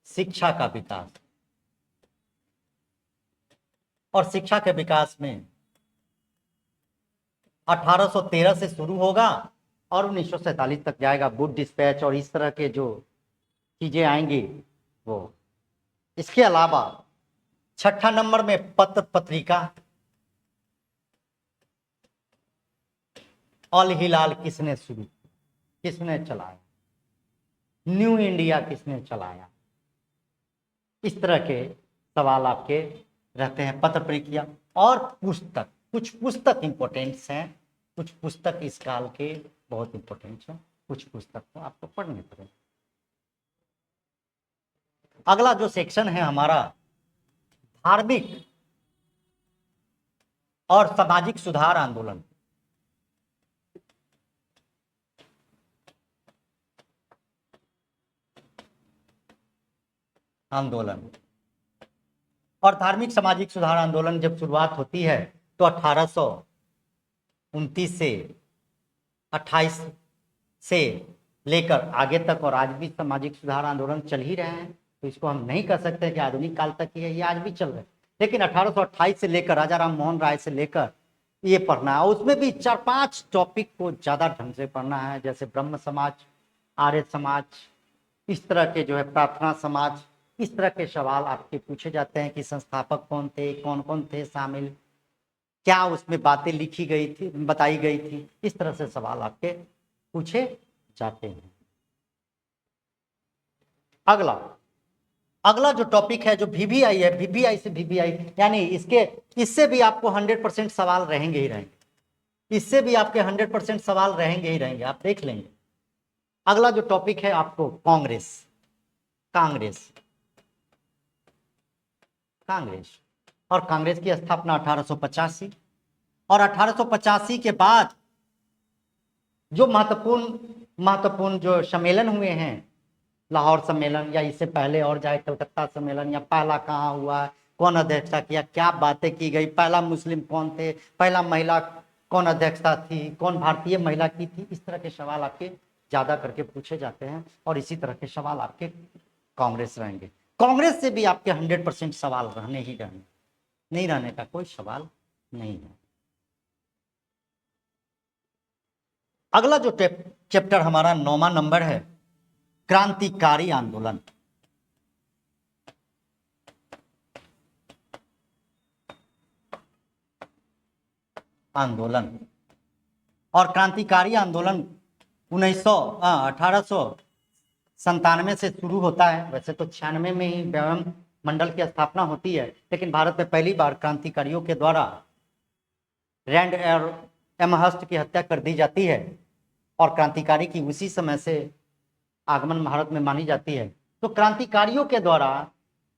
शिक्षा का विकास, और शिक्षा के विकास में 1813 से शुरू होगा और 1947 तक जाएगा। गुड डिस्पैच और इस तरह के जो चीजें आएंगी वो। इसके अलावा 6ठा नंबर में पत्र पत्रिका, अल हिलाल किसने शुरू, किसने चलाया, न्यू इंडिया किसने चलाया, इस तरह के सवाल आपके रहते हैं। पत्र पत्रिका और पुस्तक, कुछ पुस्तक इंपॉर्टेंट्स हैं, कुछ पुस्तक इस काल के बहुत इंपॉर्टेंट हैं, कुछ पुस्तक को आपको पढ़ने पड़ेंगे। अगला जो सेक्शन है हमारा धार्मिक और सामाजिक सुधार आंदोलन। और धार्मिक सामाजिक सुधार आंदोलन जब शुरुआत होती है तो 1829 से 28 से लेकर आगे तक, और आज भी सामाजिक सुधार आंदोलन चल ही रहे हैं, तो इसको हम नहीं कह सकते कि आधुनिक काल तक ही है, ये आज भी चल रहे हैं। लेकिन 1828 से लेकर राजा राम मोहन राय से लेकर ये पढ़ना है। उसमें भी 4-5 टॉपिक को ज्यादा ढंग से पढ़ना है, जैसे ब्रह्म समाज, आर्य समाज, इस तरह के जो है प्रार्थना समाज, इस तरह के सवाल आपके पूछे जाते हैं कि संस्थापक कौन थे, कौन कौन थे शामिल, क्या उसमें बातें लिखी गई थी, बताई गई थी, इस तरह से सवाल आपके पूछे जाते हैं। अगला जो टॉपिक है जो वीवीआई है, वीवीआई से वीवीआई यानी इससे भी आपको 100% सवाल रहेंगे ही रहेंगे, इससे भी आपके 100% सवाल रहेंगे ही रहेंगे, आप देख लेंगे। अगला जो टॉपिक है आपको कांग्रेस, और कांग्रेस की स्थापना 1885, और 1885 के बाद जो महत्वपूर्ण जो सम्मेलन हुए हैं, लाहौर सम्मेलन या इससे पहले और जाए कलकत्ता सम्मेलन, या पहला कहाँ हुआ, कौन अध्यक्षता किया, क्या बातें की गई, पहला मुस्लिम कौन थे, पहला महिला कौन अध्यक्षता थी, कौन भारतीय महिला की थी, इस तरह के सवाल आपके ज्यादा करके पूछे जाते हैं। और इसी तरह के सवाल आपके कांग्रेस रहेंगे। कांग्रेस से भी आपके 100% सवाल रहने ही रहने, नहीं रहने का कोई सवाल नहीं है। अगला जो चैप्टर हमारा 9वां नंबर है क्रांतिकारी आंदोलन। और क्रांतिकारी आंदोलन 1897 से शुरू होता है। वैसे तो 96 में ही व्यायाम मंडल की स्थापना होती है, लेकिन भारत में पहली बार क्रांतिकारियों के द्वारा रैंड और एमहर्स्ट की हत्या कर दी जाती है, और क्रांतिकारी की उसी समय से आगमन भारत में मानी जाती है। तो क्रांतिकारियों के द्वारा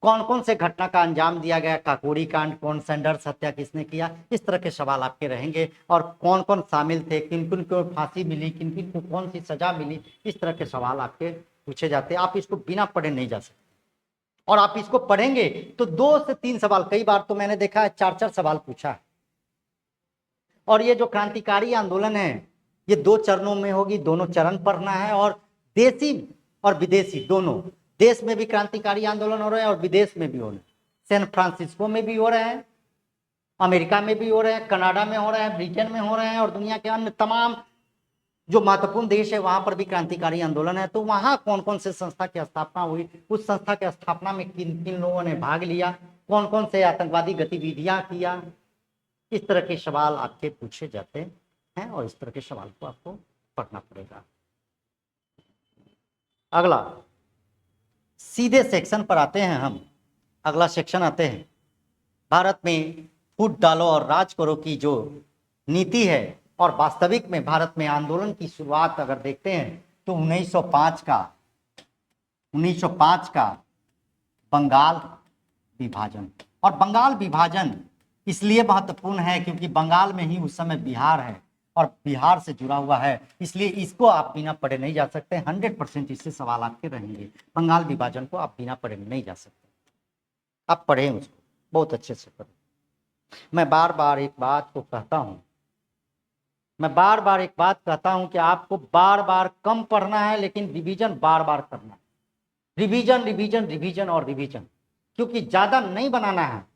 कौन कौन से घटना का अंजाम दिया गया, काकोरी कांड, कौन सैंडर्स हत्या किसने किया, इस तरह के सवाल आपके रहेंगे। और कौन कौन शामिल थे, किन किन को फांसी मिली, किन किन को कौन सी सजा मिली, इस तरह के सवाल आपके पूछे जाते हैं। आप इसको बिना पढ़े नहीं जा सकते, और आप इसको पढ़ेंगे तो 2 से 3 सवाल, कई बार तो मैंने देखा है 4-4 सवाल पूछा है। और ये जो क्रांतिकारी आंदोलन है ये 2 चरणों में होगी, दोनों चरण पढ़ना है। और देसी और विदेशी दोनों, देश में भी क्रांतिकारी आंदोलन हो रहे हैं और विदेश में भी हो रहे हैं। सैन फ्रांसिस्को में भी हो रहे हैं, अमेरिका में भी हो रहे हैं, कनाडा में हो रहे हैं, ब्रिटेन में हो रहे हैं, और दुनिया के अन्य तमाम जो महत्वपूर्ण देश है वहां पर भी क्रांतिकारी आंदोलन है। तो वहां कौन कौन से संस्था की स्थापना हुई, उस संस्था की स्थापना में किन किन लोगों ने भाग लिया, कौन कौन से आतंकवादी गतिविधियां किया, इस तरह के सवाल आपके पूछे जाते हैं। और इस तरह के सवाल को आपको पढ़ना पड़ेगा। अगला सीधे सेक्शन पर आते हैं हम। अगला सेक्शन आते हैं, भारत में फूट डालो और राज करो की जो नीति है, और वास्तविक में भारत में आंदोलन की शुरुआत अगर देखते हैं तो 1905 का बंगाल विभाजन। और बंगाल विभाजन इसलिए महत्वपूर्ण है क्योंकि बंगाल में ही उस समय बिहार है और बिहार से जुड़ा हुआ है, इसलिए इसको आप बिना पढ़े नहीं जा सकते। 100% इससे सवाल आपके रहेंगे। बंगाल विभाजन को आप बिना पढ़े नहीं जा सकते, आप पढ़ें उसको, बहुत अच्छे से पढ़ें। मैं बार बार एक बात को कहता हूं, कि आपको बार बार कम पढ़ना है लेकिन रिवीजन बार बार करना है। रिवीजन रिवीजन रिवीजन और रिवीजन, क्योंकि ज्यादा नहीं बनाना है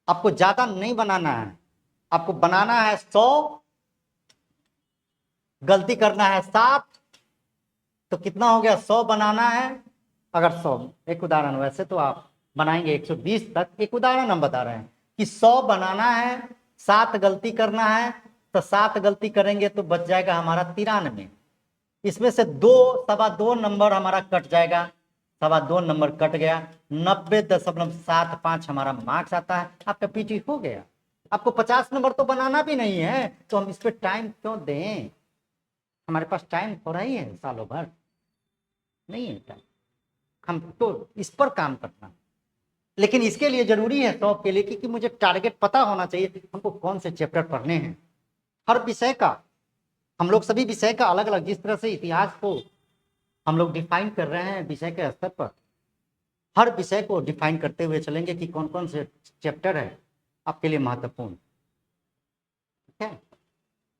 आपको, ज्यादा नहीं बनाना है आपको, बनाना है 100, गलती करना है 7, तो कितना हो गया, 100 बनाना है। अगर 100, एक उदाहरण, वैसे तो आप बनाएंगे 120 तक, एक उदाहरण हम बता रहे हैं कि 100 बनाना है, 7 गलती करना है, तो 7 गलती करेंगे तो बच जाएगा हमारा 93। इसमें से 2.25 नंबर हमारा कट जाएगा, 2.25 नंबर कट गया, 90.75 हमारा मार्क्स आता है, आपका पीटी हो गया। आपको 50 नंबर तो बनाना भी नहीं है, तो हम इस पर टाइम क्यों दें, हमारे पास टाइम थोड़ा ही है, सालों भर नहीं है टाइम, हम तो इस पर काम करना। लेकिन इसके लिए जरूरी है 100 के लिए, क्योंकि मुझे टारगेट पता होना चाहिए हमको कौन से चैप्टर पढ़ने हैं। हर विषय का, हम लोग सभी विषय का अलग अलग, जिस तरह से इतिहास को हम लोग डिफाइन कर रहे हैं विषय के स्तर पर, हर विषय को डिफाइन करते हुए चलेंगे कि कौन कौन से चैप्टर है आपके लिए महत्वपूर्ण। ठीक है,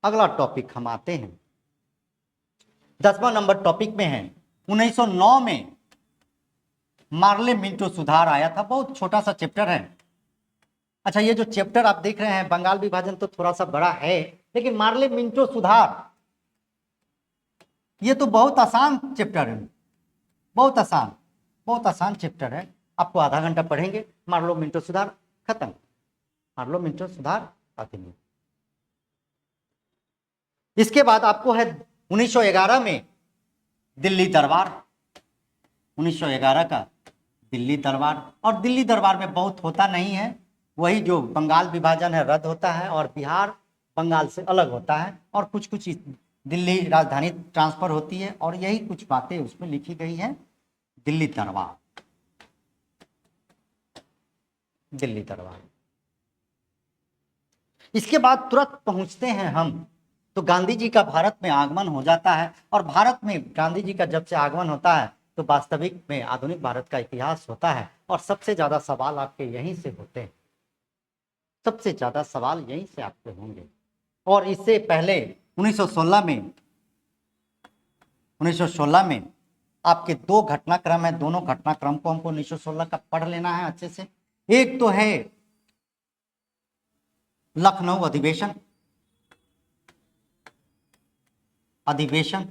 अगला टॉपिक हम आते हैं, 10वां नंबर टॉपिक में है 1909 में मार्ले मिंटो सुधार आया था। बहुत छोटा सा चैप्टर है। अच्छा, ये जो चैप्टर आप देख रहे हैं बंगाल विभाजन तो थोड़ा सा बड़ा है, लेकिन मार्ले मिंटो सुधार ये तो बहुत आसान चैप्टर है, बहुत आसान चैप्टर है। आपको आधा घंटा पढ़ेंगे, मार्लो मिंटो सुधार खत्म, मार्लो मिंटो सुधार अधिनियम। इसके बाद आपको है 1911 में दिल्ली दरबार, 1911 का दिल्ली दरबार। और दिल्ली दरबार में बहुत होता नहीं है, वही जो बंगाल विभाजन है रद्द होता है और बिहार बंगाल से अलग होता है, और कुछ कुछ दिल्ली राजधानी ट्रांसफर होती है, और यही कुछ बातें उसमें लिखी गई हैं। दिल्ली दरबार, दिल्ली दरबार। इसके बाद तुरंत पहुंचते हैं हम, तो गांधी जी का भारत में आगमन हो जाता है। और भारत में गांधी जी का जब से आगमन होता है तो वास्तविक में आधुनिक भारत का इतिहास होता है, और सबसे ज्यादा सवाल आपके यहीं से होते हैं, सबसे ज्यादा सवाल यहीं से आपके होंगे। और इससे पहले 1916 में आपके 2 घटनाक्रम है, दोनों घटनाक्रम को हमको 1916 का पढ़ लेना है अच्छे से। एक तो है लखनऊ अधिवेशन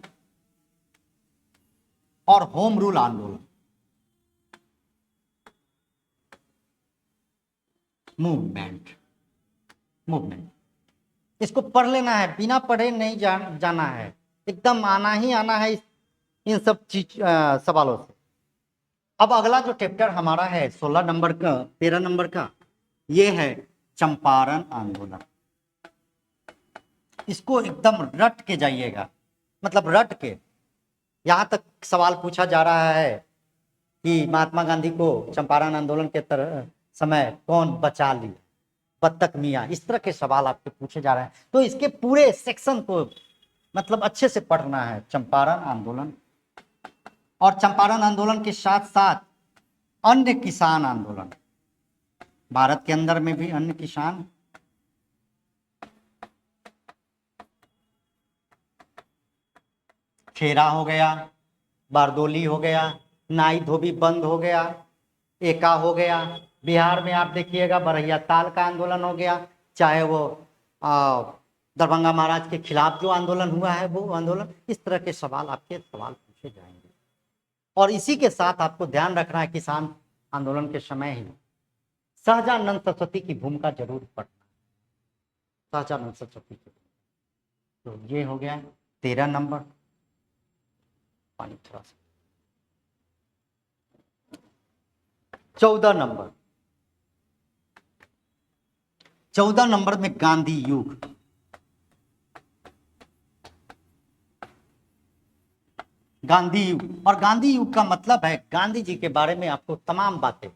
और होम रूल आंदोलन, मूवमेंट। इसको पढ़ लेना है, बिना पढ़े नहीं जाना है, एकदम आना ही आना है इन सब सवालों से। अब अगला जो चैप्टर हमारा है 16 नंबर का, 13 नंबर का, ये है चंपारण आंदोलन। इसको एकदम रट के जाइएगा, मतलब रट के, यहां तक सवाल पूछा जा रहा है कि महात्मा गांधी को चंपारण आंदोलन के तरह समय कौन बचा लिया, बत्तख मियाँ, इस तरह के सवाल आपके पूछे जा रहे हैं। तो इसके पूरे सेक्शन को मतलब अच्छे से पढ़ना है, चंपारण आंदोलन और चंपारण आंदोलन के साथ साथ अन्य किसान आंदोलन, भारत के अंदर में भी अन्य किसान, खेरा हो गया, बारदोली हो गया, नाई धोबी बंद हो गया, एका हो गया। बिहार में आप देखिएगा बरहिया ताल का आंदोलन हो गया, चाहे वो दरभंगा महाराज के खिलाफ जो आंदोलन हुआ है वो आंदोलन, इस तरह के सवाल आपके सवाल पूछे जाएंगे। और इसी के साथ आपको ध्यान रखना है किसान आंदोलन के समय ही सहजानंद सरस्वती की भूमिका जरूर पढ़ना, सहजानंद सरस्वती की। तो ये हो गया 13 नंबर, पानी थोड़ा सा। 14 नंबर, 14 नंबर में गांधी युग। गांधी युग, और गांधी युग का मतलब है गांधी जी के बारे में आपको तमाम बातें,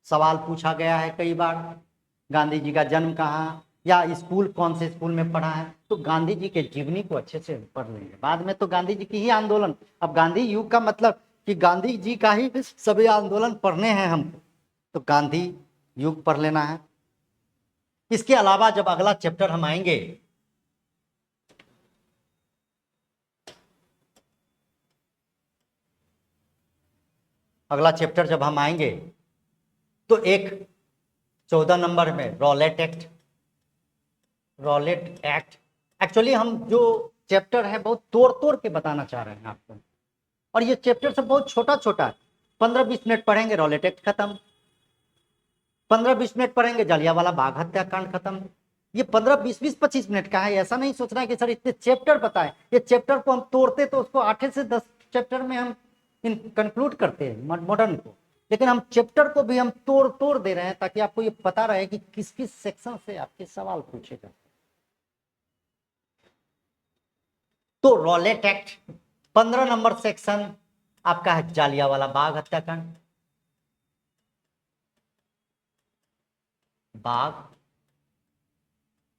सवाल पूछा गया है कई बार, गांधी जी का जन्म कहाँ या स्कूल कौन से स्कूल में पढ़ा है, तो गांधी जी के जीवनी को अच्छे से पढ़ लेंगे। बाद में तो गांधी जी की ही आंदोलन, अब गांधी युग का मतलब कि गांधी जी का ही सभी आंदोलन पढ़ने हैं हमको, तो गांधी युग पढ़ लेना है। इसके अलावा जब अगला चैप्टर हम आएंगे, अगला चैप्टर जब हम आएंगे तो एक 14 नंबर में Rowlatt act, Rowlatt act. Actually हम जो चैप्टर है बहुत तोड़ तोड़ के बताना चाह रहे हैं आपको, और ये चैप्टर सब बहुत छोटा छोटा है। 15-20 मिनट पढ़ेंगे रॉलेट एक्ट खत्म, 15-20 मिनट पढ़ेंगे जलियांवाला बाग हत्याकांड खत्म। ये 15-20-20-25 मिनट का है, ऐसा नहीं सोचना है कि सर इतने चैप्टर बताए, ये चैप्टर को हम तोड़ते तो उसको 8 से 10 चैप्टर में हम कंक्लूड करते हैं मॉडर्न को, लेकिन हम चैप्टर को भी हम तोड़ तोड़ दे रहे हैं ताकि आपको ये पता रहे कि किस किस सेक्शन से आपके सवाल पूछे जाते हैं। तो रॉलेट एक्ट 15 नंबर सेक्शन आपका है जालियांवाला बाग हत्याकांड, बाग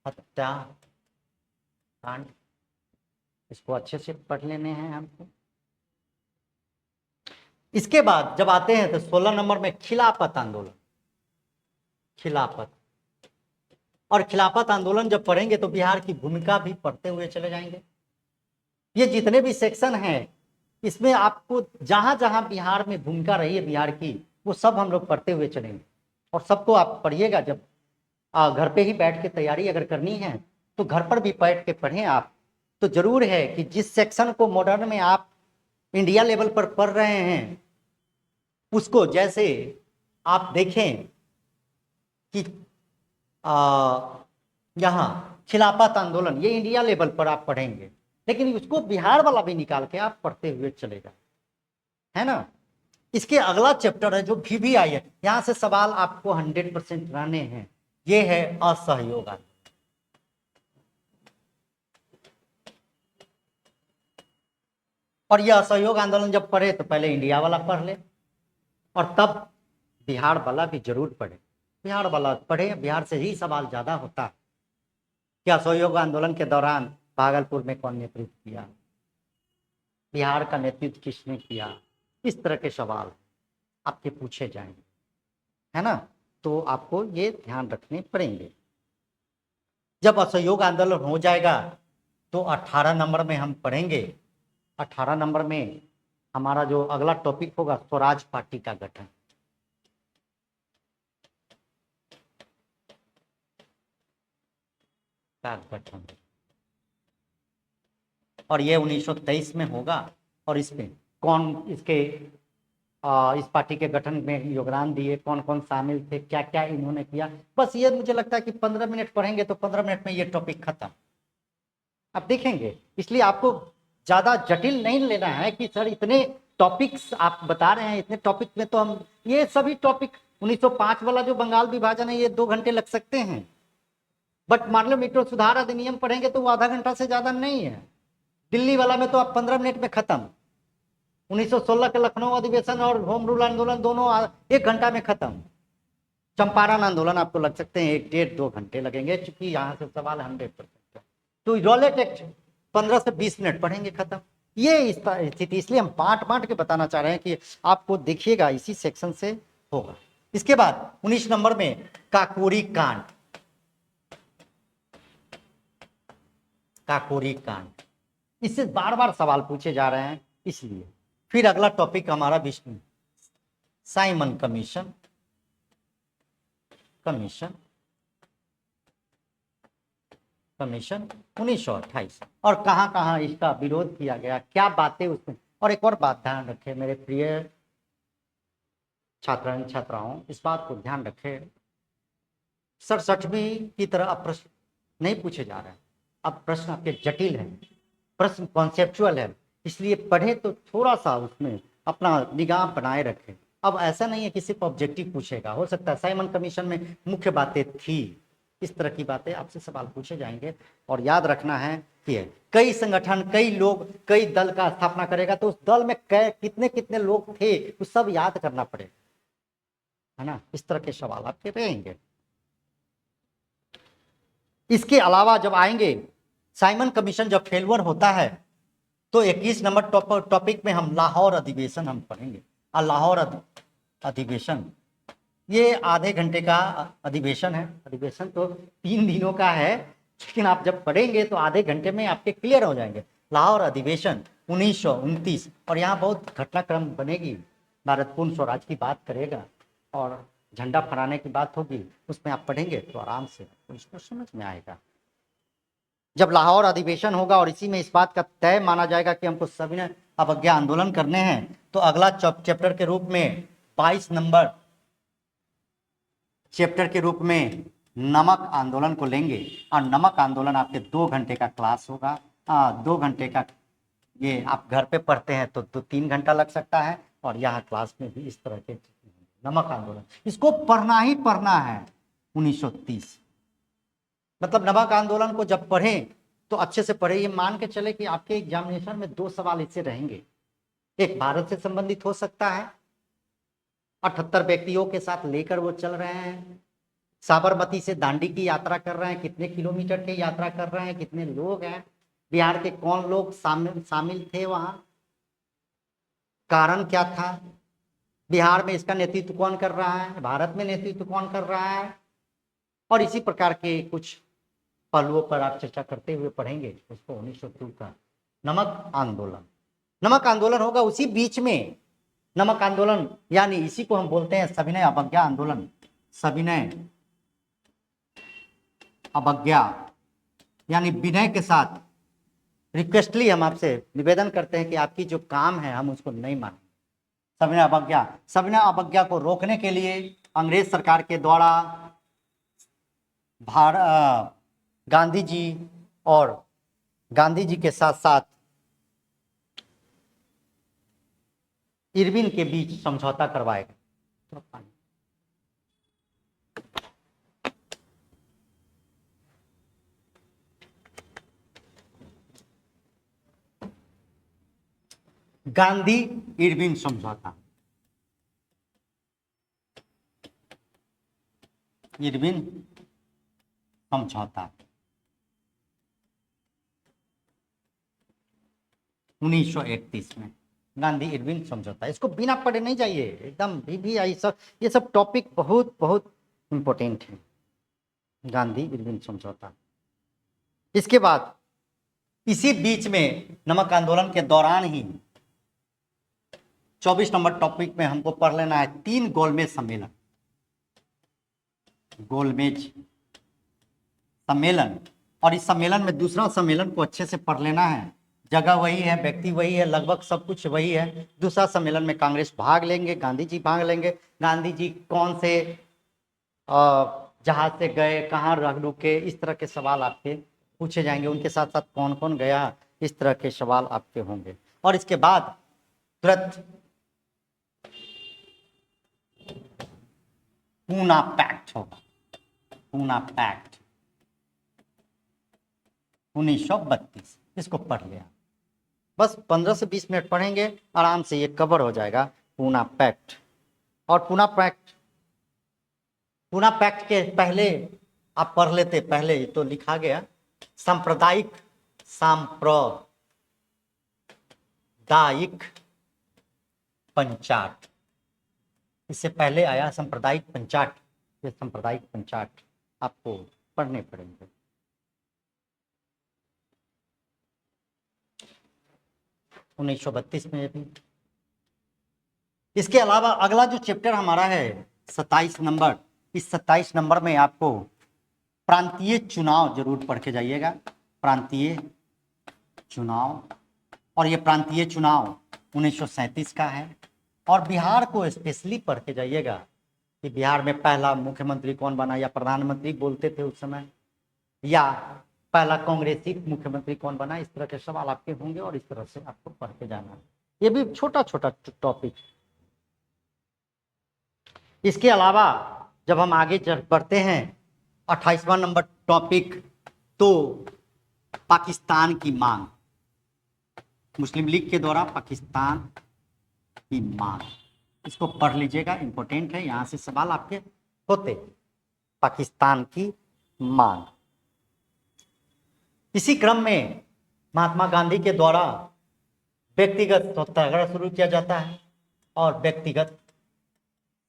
हत्याकांड, इसको अच्छे से पढ़ लेने हैं हमको। इसके बाद जब आते हैं तो 16 नंबर में खिलाफत आंदोलन, खिलाफत, और खिलाफत आंदोलन जब पढ़ेंगे तो बिहार की भूमिका भी पढ़ते हुए चले जाएंगे। ये जितने भी सेक्शन हैं इसमें आपको जहां जहां बिहार में भूमिका रही है बिहार की, वो सब हम लोग पढ़ते हुए चलेंगे, और सबको आप पढ़िएगा। जब घर पे ही बैठ के तैयारी अगर करनी है तो घर पर भी बैठ के पढ़ें आप, तो जरूर है कि जिस सेक्शन को मॉडर्न में आप इंडिया लेवल पर पढ़ रहे हैं उसको, जैसे आप देखें कि यहाँ खिलाफत आंदोलन ये इंडिया लेवल पर आप पढ़ेंगे, लेकिन उसको बिहार वाला भी निकाल के आप पढ़ते हुए चलेगा, है ना। इसके अगला चैप्टर है जो VVI है, यहां से सवाल आपको 100% रहने हैं, ये है असहयोग आंदोलन। और यह असहयोग आंदोलन जब पढ़े तो पहले इंडिया वाला पढ़ ले और तब बिहार वाला भी जरूर पढ़े, बिहार वाला पढ़े, बिहार से ही सवाल ज्यादा होता है कि असहयोग आंदोलन के दौरान भागलपुर में कौन नेतृत्व किया, बिहार का नेतृत्व किसने किया, इस तरह के सवाल आपके पूछे जाएंगे, है ना। तो आपको ये ध्यान रखने पड़ेंगे। जब असहयोग आंदोलन हो जाएगा तो 18 नंबर में हम पढ़ेंगे, 18 नंबर में हमारा जो अगला टॉपिक होगा स्वराज पार्टी का गठन। और ये 1923 में होगा, और इसमें कौन इसके इस पार्टी के गठन में योगदान दिए, कौन कौन शामिल थे, क्या क्या इन्होंने किया, बस ये मुझे लगता है कि 15 मिनट पढ़ेंगे तो 15 मिनट में ये टॉपिक खत्म, आप देखेंगे। इसलिए आपको ज्यादा जटिल नहीं लेना है कि सर इतने टॉपिक्स आप बता रहे हैं, इतने टॉपिक में तो हम ये सभी टॉपिक 1905 वाला जो बंगाल विभाजन है ये 2 घंटे लग सकते हैं, बट मान लो मीट्रो सुधार अधिनियम पढ़ेंगे तो वो आधा घंटा से ज्यादा नहीं है। दिल्ली वाला में तो आप 15 मिनट में खत्म, 1916 के लखनऊ अधिवेशन और होम रूल आंदोलन दोनों 1 घंटा में खत्म। चंपारण आंदोलन आपको लग सकते हैं 1 डेढ़ 2 घंटे लगेंगे, क्योंकि यहाँ से सवाल 100%। तो रॉलेट एक्ट 15 से 20 मिनट पढ़ेंगे, खत्म। ये इस स्थिति, इसलिए हम बांट बांट के बताना चाह रहे हैं कि आपको देखिएगा इसी सेक्शन से होगा। इसके बाद 19 नंबर में काकोरी कांड। काकोरी कांड, इससे बार बार सवाल पूछे जा रहे हैं इसलिए। फिर अगला टॉपिक हमारा विष्णु साइमन कमीशन। कमीशन 1928, और कहां कहां इसका विरोध किया गया, क्या बातें उसमें। और एक और बात ध्यान रखें मेरे प्रिय छात्राएं छात्राओं, इस बात को ध्यान रखें, 67वीं की तरह अब प्रश्न नहीं पूछे जा रहे हैं। अब प्रश्न आपके जटिल है, प्रश्न कॉन्सेप्चुअल है, इसलिए पढ़े तो थोड़ा सा उसमें अपना निगाह बनाए रखें। अब ऐसा नहीं है कि सिर्फ ऑब्जेक्टिव पूछेगा, हो सकता है साइमन कमीशन में मुख्य बातें थी, इस तरह की बातें आपसे सवाल पूछे जाएंगे। और याद रखना है कि कई संगठन, कई लोग, कई दल का स्थापना करेगा, तो उस दल में कितने कितने लोग थे वो सब याद करना पड़ेगा, है ना। इस तरह के सवाल आपके रहेंगे। इसके अलावा जब आएंगे साइमन कमीशन जब फेलवर होता है तो 21 नंबर टॉपिक में हम लाहौर अधिवेशन हम पढ़ेंगे। और लाहौर अधिवेशन ये आधे घंटे का अधिवेशन है। अधिवेशन तो 3 दिनों का है, लेकिन आप जब पढ़ेंगे तो आधे घंटे में आपके क्लियर हो जाएंगे। लाहौर अधिवेशन 1929, और यहाँ बहुत घटनाक्रम बनेगी, भारत पूर्ण स्वराज की बात करेगा और झंडा फहराने की बात होगी, उसमें आप पढ़ेंगे तो आराम से इसको समझ में आएगा। जब लाहौर अधिवेशन होगा और इसी में इस बात का तय माना जाएगा कि हमको सविनय अवज्ञा आंदोलन करने हैं, तो अगला चैप्टर के रूप में 22 नंबर चैप्टर के रूप में नमक आंदोलन को लेंगे। और नमक आंदोलन आपके 2 घंटे का क्लास होगा। 2 घंटे का, ये आप घर पे पढ़ते हैं तो 3 घंटा लग सकता है, और यहाँ क्लास में भी इस तरह के नमक आंदोलन, इसको पढ़ना ही पढ़ना है। 1930 मतलब नमक आंदोलन को जब पढ़ें तो अच्छे से पढ़े। ये मान के चले कि आपके एग्जामिनेशन में 2 सवाल इससे रहेंगे। एक भारत से संबंधित हो सकता है, 78 व्यक्तियों के साथ लेकर वो चल रहे हैं, साबरमती से दांडी की यात्रा कर रहे हैं, कितने किलोमीटर की यात्रा कर रहे हैं, कितने लोग हैं, बिहार के कौन लोग शामिल थे वहां, कारण क्या था, बिहार में इसका नेतृत्व कौन कर रहा है, भारत में नेतृत्व कौन कर रहा है, और इसी प्रकार के कुछ पहलुओं पर आप चर्चा करते हुए पढ़ेंगे उसको। 1902 का नमक आंदोलन। नमक आंदोलन होगा उसी बीच में। नमक आंदोलन यानी इसी को हम बोलते हैं सविनय अवज्ञा आंदोलन। सविनय अवज्ञा यानी विनय के साथ रिक्वेस्टली हम आपसे निवेदन करते हैं कि आपकी जो काम है हम उसको नहीं मानें। सविनय अवज्ञा, सविनय अवज्ञा को रोकने के लिए अंग्रेज सरकार के द्वारा गांधी जी के साथ साथ इरविन के बीच समझौता करवाएगा। गांधी इरविन समझौता, इरविन समझौता 1931 में गांधी इरविन समझौता। इसको बिना पढ़े नहीं जाइए, एकदम भी आई सब, ये सब टॉपिक बहुत बहुत इंपॉर्टेंट है। गांधी इरविन समझौता। इसके बाद इसी बीच में नमक आंदोलन के दौरान ही 24 नंबर टॉपिक में हमको पढ़ लेना है 3 गोलमेज सम्मेलन। गोलमेज सम्मेलन, और इस सम्मेलन में दूसरा सम्मेलन को अच्छे से पढ़ लेना है। जगह वही है, व्यक्ति वही है, लगभग सब कुछ वही है। दूसरा सम्मेलन में कांग्रेस भाग लेंगे, गांधी जी भाग लेंगे। गांधी जी कौन से जहाज से गए, कहाँ रुके, इस तरह के सवाल आपके पूछे जाएंगे। उनके साथ साथ कौन कौन गया, इस तरह के सवाल आपके होंगे। और इसके बाद तुरंत पूना पैक्ट होगा। पूना पैक्ट 1932, इसको पढ़ लिया। बस 15 से 20 मिनट पढ़ेंगे, आराम से ये कवर हो जाएगा पूना पैक्ट। और पूना पैक्ट के पहले आप पढ़ लेते, पहले तो लिखा गया सांप्रदायिक पंचाट, इससे पहले आया सांप्रदायिक पंचाट। ये सांप्रदायिक पंचाट आपको पढ़ने पड़ेंगे। उन्नीस सौ 32 में भी। इसके अलावा अगला जो चैप्टर हमारा है 27 नंबर, इस 27 नंबर में आपको प्रांतीय चुनाव जरूर पढ़ के जाइएगा, प्रांतीय चुनाव। और ये प्रांतीय चुनाव 1937 का है। और बिहार को स्पेशली पढ़ के जाइएगा कि बिहार में पहला मुख्यमंत्री कौन बना, या प्रधानमंत्री बोलते थे उस समय, या पहला कांग्रेसी मुख्यमंत्री कौन बना। इस तरह के सवाल आपके होंगे और इस तरह से आपको पढ़ के जाना है। ये भी छोटा छोटा टॉपिक। इसके अलावा जब हम आगे बढ़ते हैं 28वां नंबर टॉपिक, तो पाकिस्तान की मांग, मुस्लिम लीग के द्वारा पाकिस्तान की मांग, इसको पढ़ लीजिएगा, इंपॉर्टेंट है, यहां से सवाल आपके होते। पाकिस्तान की मांग। इसी क्रम में महात्मा गांधी के द्वारा व्यक्तिगत सत्याग्रह शुरू किया जाता है, और व्यक्तिगत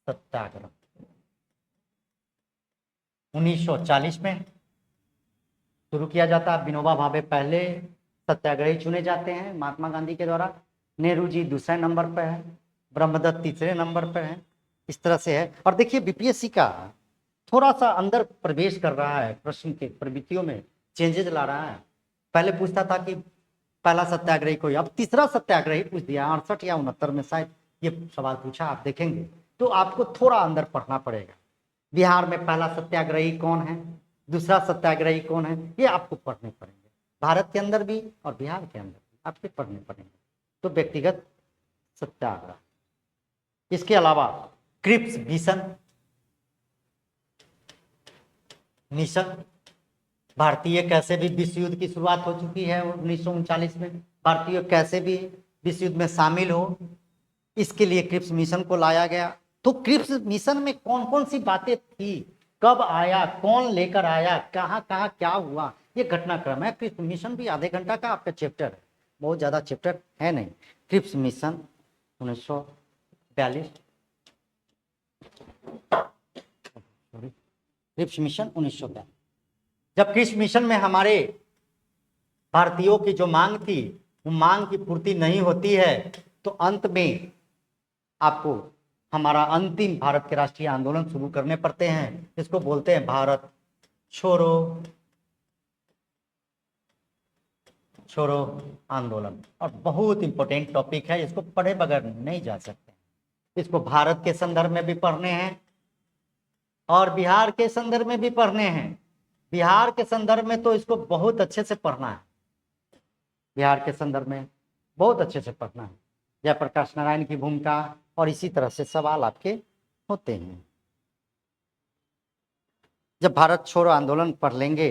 सत्याग्रह 1940 में शुरू किया जाता है। विनोबा भावे पहले सत्याग्रही चुने जाते हैं महात्मा गांधी के द्वारा, नेहरू जी दूसरे नंबर पर है, ब्रह्मदत्त तीसरे नंबर पर है, इस तरह से है। और देखिए बीपीएससी का थोड़ा सा अंदर प्रवेश कर रहा है, प्रश्न के प्रवृत्तियों में चेंजेस ला रहा है। पहले पूछता था कि पहला सत्याग्रही कोई, अब तीसरा सत्याग्रही पूछ दिया, 68 या 69 में शायद ये सवाल पूछा, आप देखेंगे तो आपको थोड़ा अंदर पढ़ना पड़ेगा। बिहार में पहला सत्याग्रही कौन है, दूसरा सत्याग्रही कौन है, ये आपको पढ़ने पड़ेंगे, भारत के अंदर भी और बिहार के अंदर भी आपके पढ़ने पड़ेंगे। तो व्यक्तिगत सत्याग्रह। इसके अलावा क्रिप्स मिशन, भारतीय कैसे भी विश्व युद्ध की शुरुआत हो चुकी है 1939 में, भारतीय कैसे भी विश्व युद्ध में शामिल हो, इसके लिए क्रिप्स मिशन को लाया गया। तो क्रिप्स मिशन में कौन कौन सी बातें थी, कब आया, कौन लेकर आया, कहाँ कहाँ क्या हुआ, ये घटनाक्रम है। क्रिप्स मिशन भी आधे घंटा का आपका चैप्टर है, बहुत ज्यादा चैप्टर है नहीं। Cripps mission 1942, Cripps mission 1942। जब क्रिप्स मिशन में हमारे भारतीयों की जो मांग थी, वो मांग की पूर्ति नहीं होती है, तो अंत में आपको हमारा अंतिम भारत के राष्ट्रीय आंदोलन शुरू करने पड़ते हैं। इसको बोलते हैं भारत छोड़ो आंदोलन। और बहुत इंपॉर्टेंट टॉपिक है, इसको पढ़े बगैर नहीं जा सकते। इसको भारत के संदर्भ में भी पढ़ने हैं और बिहार के संदर्भ में भी पढ़ने हैं। बिहार के संदर्भ में तो इसको बहुत अच्छे से पढ़ना है, बिहार के संदर्भ में बहुत अच्छे से पढ़ना है। जयप्रकाश नारायण की भूमिका, और इसी तरह से सवाल आपके होते हैं। जब भारत छोड़ो आंदोलन पढ़ लेंगे,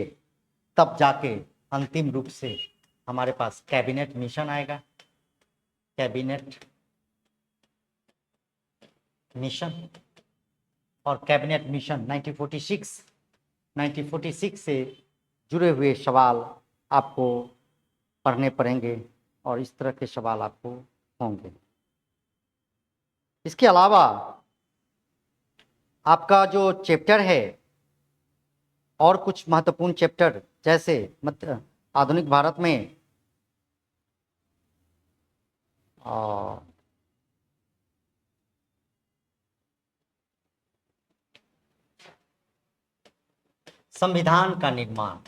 तब जाके अंतिम रूप से हमारे पास कैबिनेट मिशन आएगा। कैबिनेट मिशन, और कैबिनेट मिशन 1946 से जुड़े हुए सवाल आपको पढ़ने पड़ेंगे, और इस तरह के सवाल आपको होंगे। इसके अलावा आपका जो चैप्टर है, और कुछ महत्वपूर्ण चैप्टर, जैसे आधुनिक भारत में संविधान का निर्माण,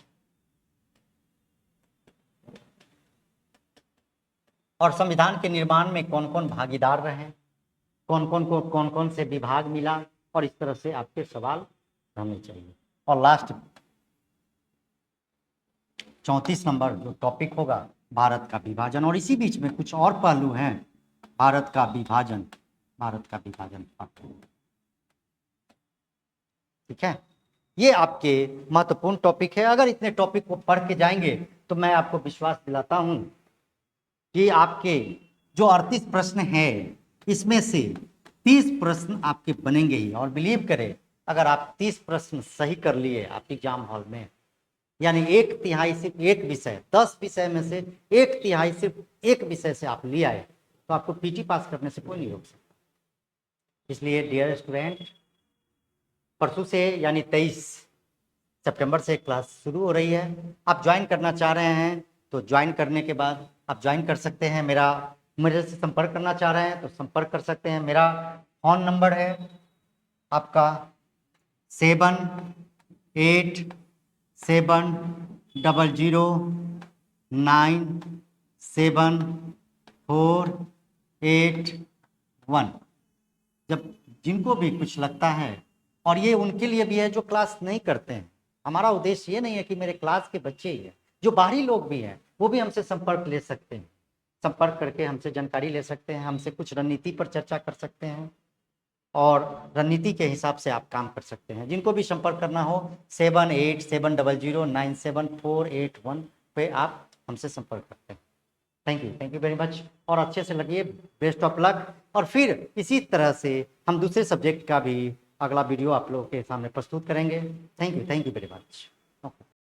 और संविधान के निर्माण में कौन कौन भागीदार रहे, कौन कौन से विभाग मिला, और इस तरह से आपके सवाल रहने चाहिए। और लास्ट 34 नंबर जो टॉपिक होगा, भारत का विभाजन। और इसी बीच में कुछ और पहलू हैं, भारत का विभाजन ठीक है। ये आपके महत्वपूर्ण टॉपिक है। अगर इतने टॉपिक को पढ़ के जाएंगे तो मैं आपको विश्वास दिलाता हूं कि आपके जो 38 प्रश्न है इसमें से 30 प्रश्न आपके बनेंगे ही। और बिलीव करें, अगर आप 30 प्रश्न सही कर लिए आप एग्जाम हॉल में, यानी 1/3 सिर्फ एक विषय, 10 विषय में से 1/3 सिर्फ एक विषय से आप ले आए, तो आपको पीटी पास करने से कोई नहीं रोक सकता। इसलिए डियर स्टूडेंट, परसों से यानी 23 सितंबर से क्लास शुरू हो रही है। आप ज्वाइन करना चाह रहे हैं तो ज्वाइन करने के बाद आप ज्वाइन कर सकते हैं। मेरे से संपर्क करना चाह रहे हैं तो संपर्क कर सकते हैं। मेरा फ़ोन नंबर है आपका 78709748 जब जिनको भी कुछ लगता है, और ये उनके लिए भी है जो क्लास नहीं करते हैं। हमारा उद्देश्य ये नहीं है कि मेरे क्लास के बच्चे ही हैं, जो बाहरी लोग भी हैं वो भी हमसे संपर्क ले सकते हैं। संपर्क करके हमसे जानकारी ले सकते हैं, हमसे कुछ रणनीति पर चर्चा कर सकते हैं और रणनीति के हिसाब से आप काम कर सकते हैं। जिनको भी संपर्क करना हो 7870097481 पे आप हमसे संपर्क करते हैं। थैंक यू वेरी मच, और अच्छे से लगिए, बेस्ट ऑफ लक। और फिर इसी तरह से हम दूसरे सब्जेक्ट का भी अगला वीडियो आप लोगों के सामने प्रस्तुत करेंगे। Thank you very much.